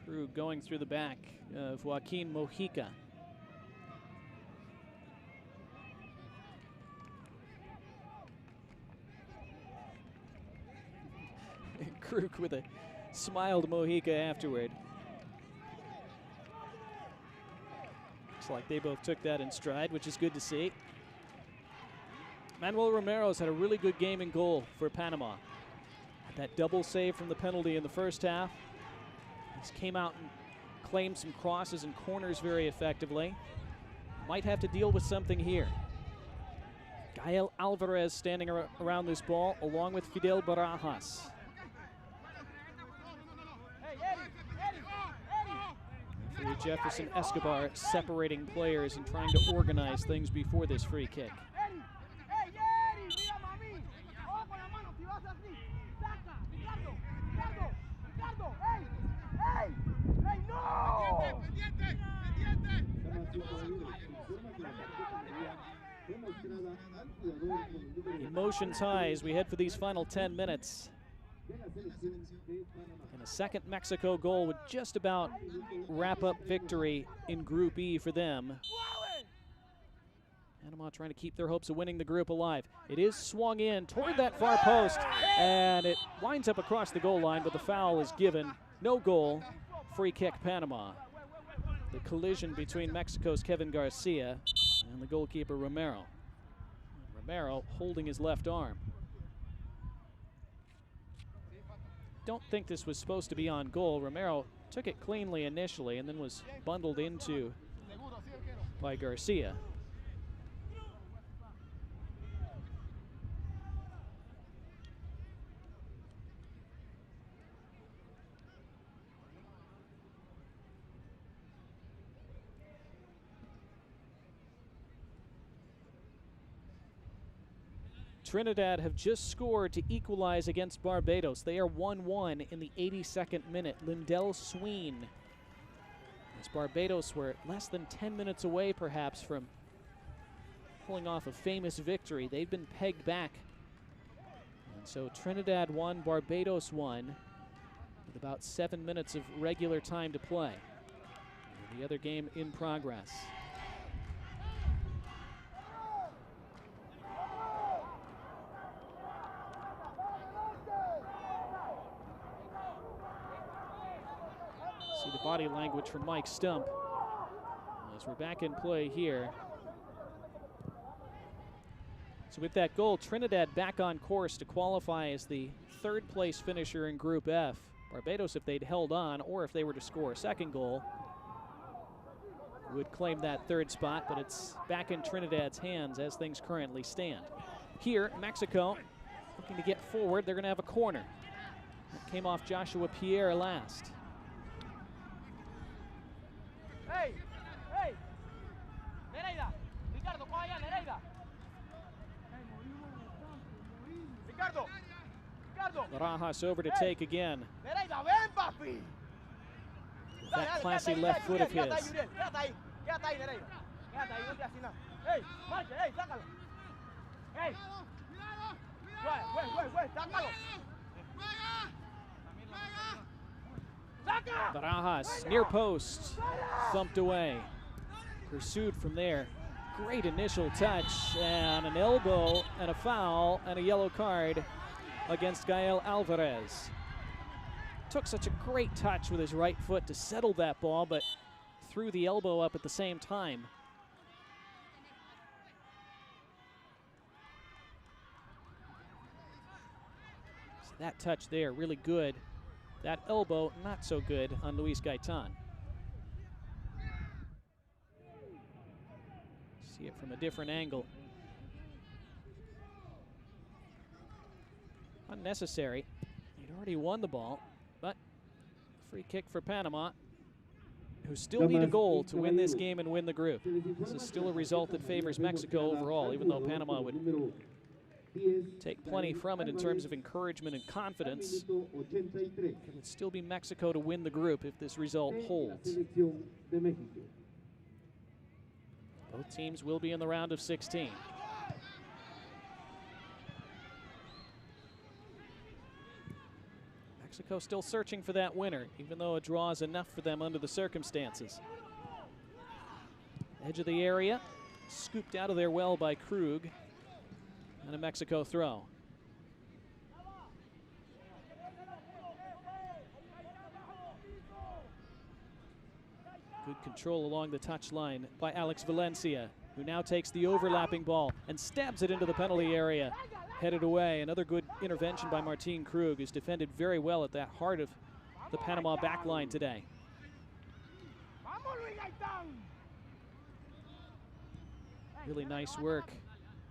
Krug going through the back of Joaquin Mojica. Krug with a smiled Mojica afterward. Looks like they both took that in stride, which is good to see. Manuel Romero's had a really good game in goal for Panama. Had that double save from the penalty in the first half. He's came out and claimed some crosses and corners very effectively. Might have to deal with something here. Gael Alvarez standing around this ball along with Fidel Barajas. Referee Jefferson Escobar separating players and trying to organize things before this free kick. Emotions high as we head for these final 10 minutes. And a second Mexico goal would just about wrap up victory in Group E for them. Panama trying to keep their hopes of winning the group alive. It is swung in toward that far post, and it winds up across the goal line, but the foul is given. No goal. Free kick Panama. The collision between Mexico's Kevin Garcia and the goalkeeper Romero. Romero holding his left arm. Don't think this was supposed to be on goal. Romero took it cleanly initially and then was bundled into by Garcia. Trinidad have just scored to equalize against Barbados. They are 1-1 in the 82nd minute. Lindell Sween. As Barbados were less than 10 minutes away, perhaps, from pulling off a famous victory. They've been pegged back. And so Trinidad won, Barbados won, with about 7 minutes of regular time to play. And the other game in progress. See the body language from Mike Stump as we're back in play here. So with that goal, Trinidad back on course to qualify as the third place finisher in Group F. Barbados, if they'd held on, or if they were to score a second goal, would claim that third spot, but it's back in Trinidad's hands as things currently stand. Here, Mexico looking to get forward. They're going to have a corner. That came off Joshua Pierre last. Hey, hey, Nereida, Ricardo, coja allá, Nereida. Ricardo, Ricardo. Barajas over to take again. Nereida, ven, papi. That classy left foot of his. Quédate ahí, Nereida. Quédate ahí, no te hagas nada. Hey, marcha, hey, sácalo. Hey. Güey, sácalo. Barajas, near post, thumped away. Pursued from there. Great initial touch, and an elbow, and a foul, and a yellow card against Gael Alvarez. Took such a great touch with his right foot to settle that ball, but threw the elbow up at the same time. So that touch there, really good. That elbow, not so good on Luis Gaitan. See it from a different angle. Unnecessary. He'd already won the ball, but free kick for Panama, who still need a goal to win this game and win the group. This is still a result that favors Mexico overall, even though Panama would take plenty from it in terms of encouragement and confidence. It would still be Mexico to win the group if this result holds. Both teams will be in the round of 16. Mexico still searching for that winner, even though a draw is enough for them under the circumstances. Edge of the area, scooped out of there well by Krug. And a Mexico throw. Good control along the touchline by Alex Valencia, who now takes the overlapping ball and stabs it into the penalty area. Headed away. Another good intervention by Martin Krug, who's defended very well at that heart of the Panama backline today. Really nice work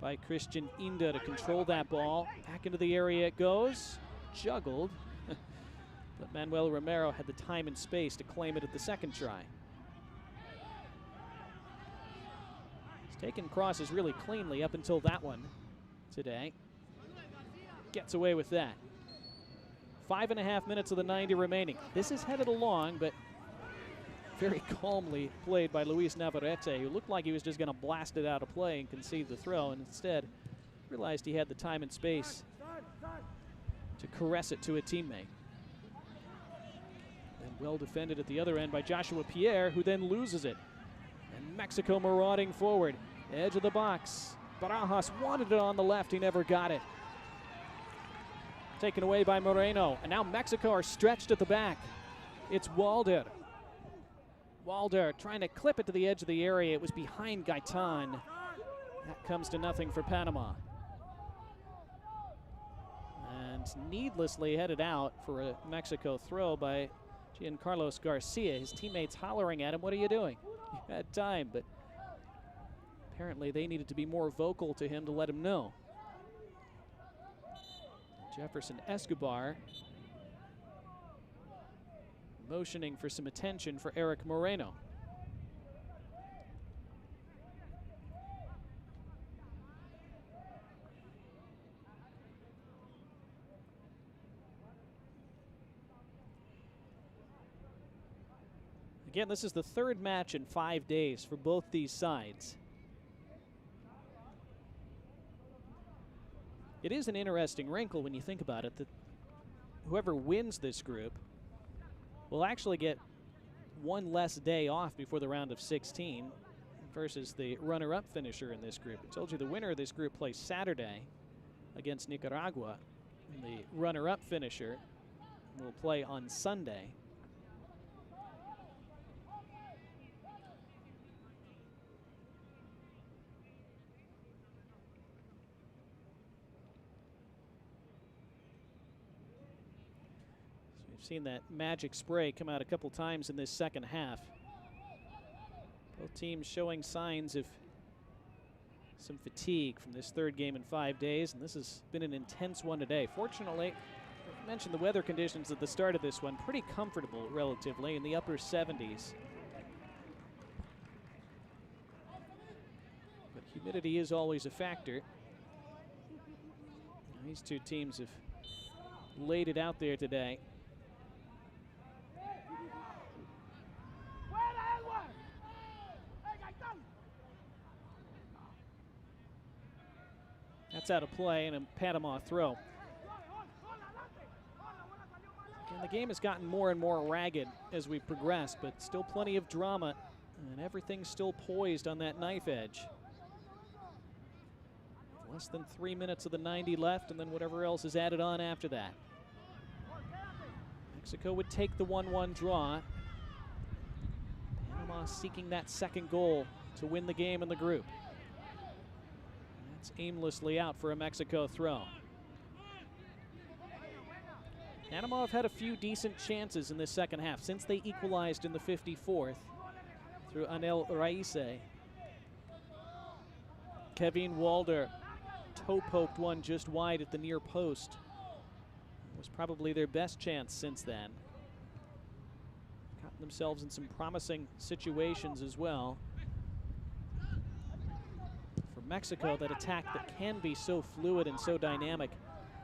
by Christian Inda to control that ball. Back into the area it goes. Juggled. But Manuel Romero had the time and space to claim it at the second try. He's taken crosses really cleanly up until that one today. Gets away with that. 5.5 minutes of the 90 remaining. This is headed along, but very calmly played by Luis Navarrete, who looked like he was just going to blast it out of play and concede the throw, and instead realized he had the time and space to caress it to a teammate. And well defended at the other end by Joshua Pierre, who then loses it. And Mexico marauding forward. Edge of the box. Barajas wanted it on the left. He never got it. Taken away by Moreno. And now Mexico are stretched at the back. It's Walder. Walder trying to clip it to the edge of the area. It was behind Gaitan. That comes to nothing for Panama. And needlessly headed out for a Mexico throw by Giancarlos Garcia. His teammates hollering at him, "What are you doing? You had time," but apparently they needed to be more vocal to him to let him know. Jefferson Escobar motioning for some attention for Eric Moreno. Again, this is the third match in 5 days for both these sides. It is an interesting wrinkle when you think about it, that whoever wins this group will actually get one less day off before the round of 16 versus the runner-up finisher in this group. I told you the winner of this group plays Saturday against Nicaragua, and the runner-up finisher will play on Sunday. Seen that magic spray come out a couple times in this second half. Both teams showing signs of some fatigue from this third game in 5 days, and this has been an intense one today. Fortunately, I mentioned the weather conditions at the start of this one, pretty comfortable relatively in the upper 70s. But humidity is always a factor. These two teams have laid it out there today. That's out of play and a Panama throw. And the game has gotten more and more ragged as we progress, but still plenty of drama, and everything's still poised on that knife edge. Less than 3 minutes of the 90 left, and then whatever else is added on after that. Mexico would take the 1-1 draw. Panama seeking that second goal to win the game in the group. It's aimlessly out for a Mexico throw. Panama have had a few decent chances in this second half since they equalized in the 54th through Anel Raise. Kevin Walder toe-poked one just wide at the near post. It was probably their best chance since then. Gotten themselves in some promising situations as well. Mexico, that attack that can be so fluid and so dynamic,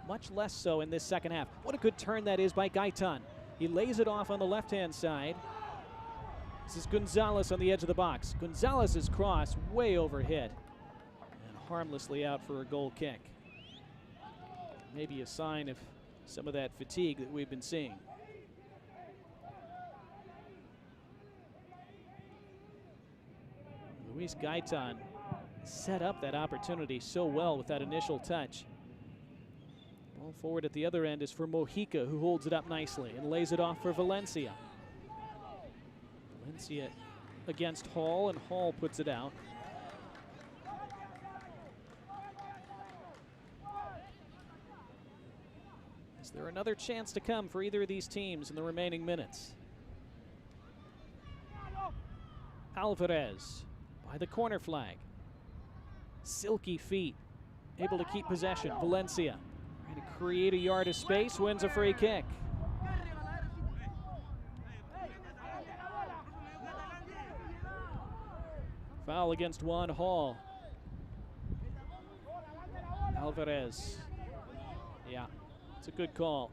much less so in this second half. What a good turn that is by Gaitan. He lays it off on the left-hand side. This is Gonzalez on the edge of the box. Gonzalez's cross way overhit and harmlessly out for a goal kick. Maybe a sign of some of that fatigue that we've been seeing. Luis Gaitan set up that opportunity so well with that initial touch. Ball forward at the other end is for Mojica, who holds it up nicely and lays it off for Valencia. Valencia against Hall, and Hall puts it out. Is there another chance to come for either of these teams in the remaining minutes? Alvarez by the corner flag. Silky feet, able to keep possession. Valencia trying to create a yard of space, wins a free kick. Foul against Juan Hall. Alvarez. Yeah, it's a good call.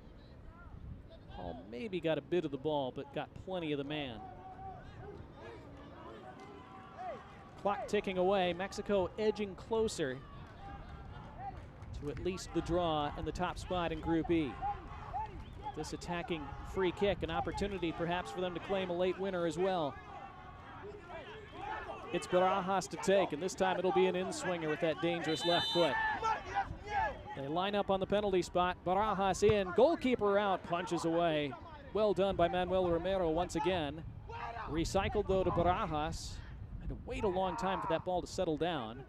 Hall maybe got a bit of the ball, but got plenty of the man. Clock ticking away. Mexico edging closer to at least the draw and the top spot in Group E. This attacking free kick, an opportunity perhaps for them to claim a late winner as well. It's Barajas to take, and this time it'll be an in-swinger with that dangerous left foot. They line up on the penalty spot. Barajas in, goalkeeper out, punches away. Well done by Manuel Romero once again. Recycled though to Barajas. Had to wait a long time for that ball to settle down.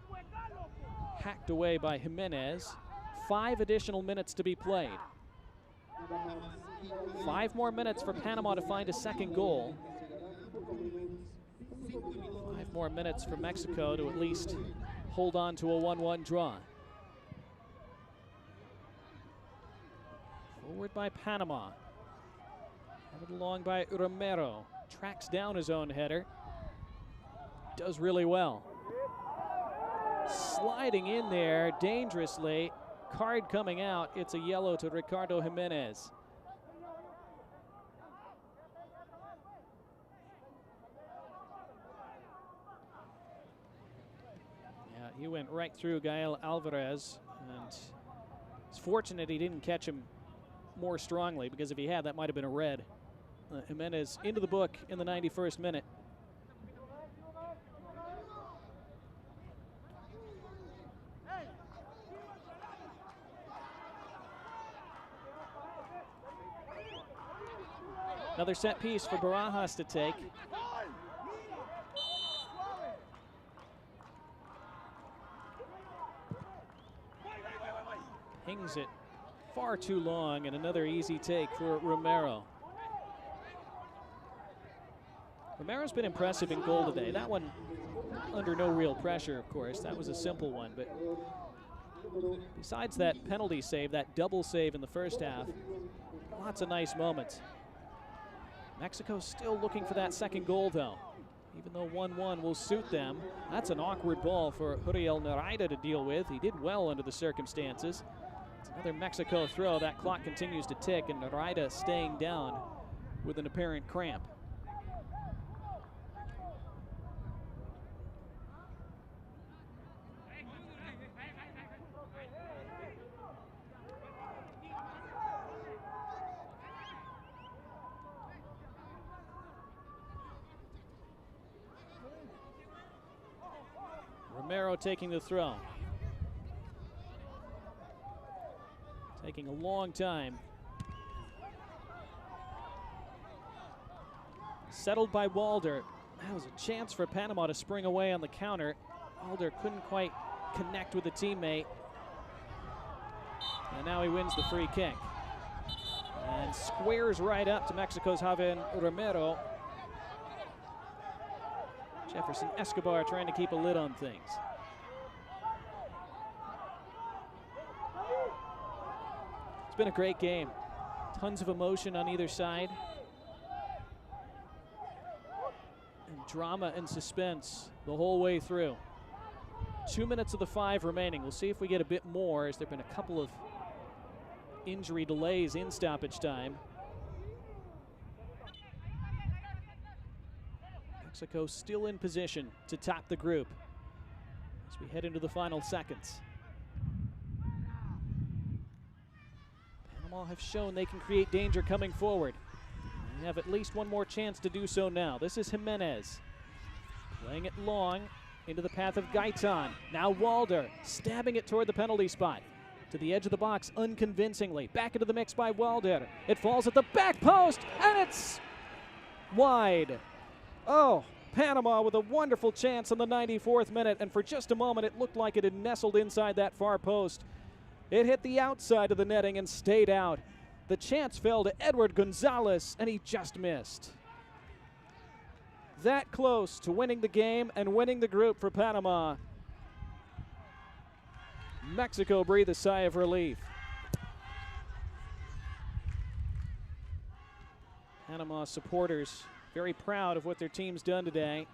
Hacked away by Jimenez. 5 additional minutes to be played. 5 more minutes for Panama to find a second goal. 5 more minutes for Mexico to at least hold on to a 1-1 draw. Forward by Panama. Headed along by Romero. Tracks down his own header. Does really well. Sliding in there dangerously. Card coming out. It's a yellow to Ricardo Jimenez. Yeah, he went right through Gael Alvarez, and it's fortunate he didn't catch him more strongly, because if he had, that might have been a red. Jimenez into the book in the 91st minute. Another set piece for Barajas to take. Pings it far too long, and another easy take for Romero. Romero's been impressive in goal today. That one under no real pressure, of course. That was a simple one, but besides that penalty save, that double save in the first half, lots of nice moments. Mexico still looking for that second goal, though. Even though 1-1 will suit them, that's an awkward ball for Huriel Nereida to deal with. He did well under the circumstances. It's another Mexico throw. That clock continues to tick, and Nereida staying down with an apparent cramp. Romero taking the throw. Taking a long time. Settled by Walder. That was a chance for Panama to spring away on the counter. Walder couldn't quite connect with a teammate. And now he wins the free kick. And squares right up to Mexico's Javier Romero. Jefferson Escobar trying to keep a lid on things. It's been a great game. Tons of emotion on either side. And drama and suspense the whole way through. 2 minutes of the 5 remaining. We'll see if we get a bit more, as there have been a couple of injury delays in stoppage time. Mexico still in position to top the group as we head into the final seconds. Panama have shown they can create danger coming forward. They have at least one more chance to do so now. This is Jimenez playing it long into the path of Gaitan. Now Walder stabbing it toward the penalty spot. To the edge of the box unconvincingly. Back into the mix by Walder. It falls at the back post, and it's wide. Oh, Panama with a wonderful chance in the 94th minute, and for just a moment it looked like it had nestled inside that far post. It hit the outside of the netting and stayed out. The chance fell to Edward Gonzalez, and he just missed. That close to winning the game and winning the group for Panama. Mexico breathed a sigh of relief. Panama supporters very proud of what their team's done today.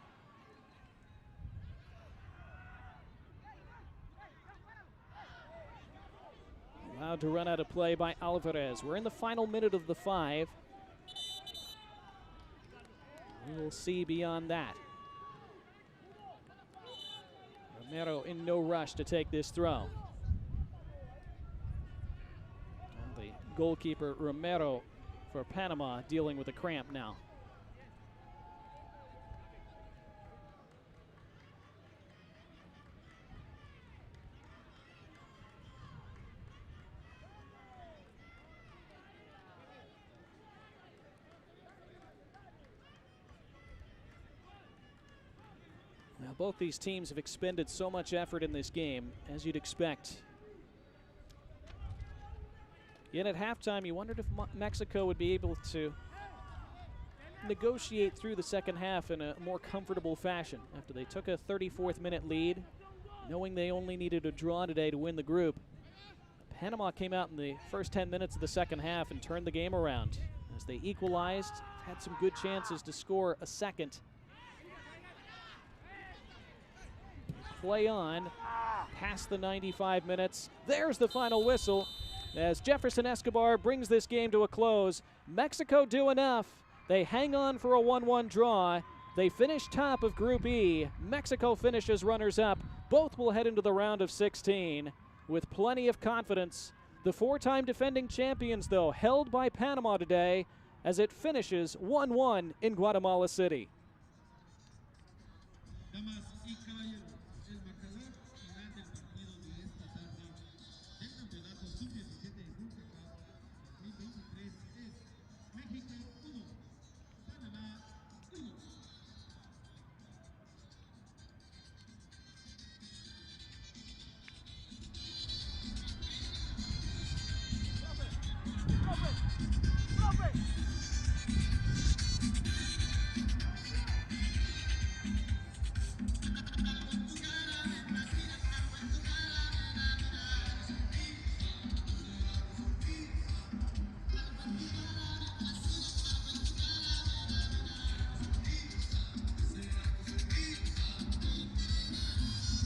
Allowed to run out of play by Alvarez. We're in the final minute of the 5. We will see beyond that. Romero in no rush to take this throw. And the goalkeeper Romero for Panama dealing with a cramp now. Now, both these teams have expended so much effort in this game, as you'd expect. Yet at halftime, you wondered if Mexico would be able to negotiate through the second half in a more comfortable fashion after they took a 34th minute lead, knowing they only needed a draw today to win the group. Panama came out in the first 10 minutes of the second half and turned the game around. As they equalized, had some good chances to score a second. Play on past the 95 minutes. There's the final whistle as Jefferson Escobar brings this game to a close. Mexico do enough. They hang on for a 1-1 draw. They finish top of Group E. Mexico finishes runners-up. Both will head into the round of 16 with plenty of confidence. The 4-time defending champions, though, held by Panama today as it finishes 1-1 in Guatemala City. Damas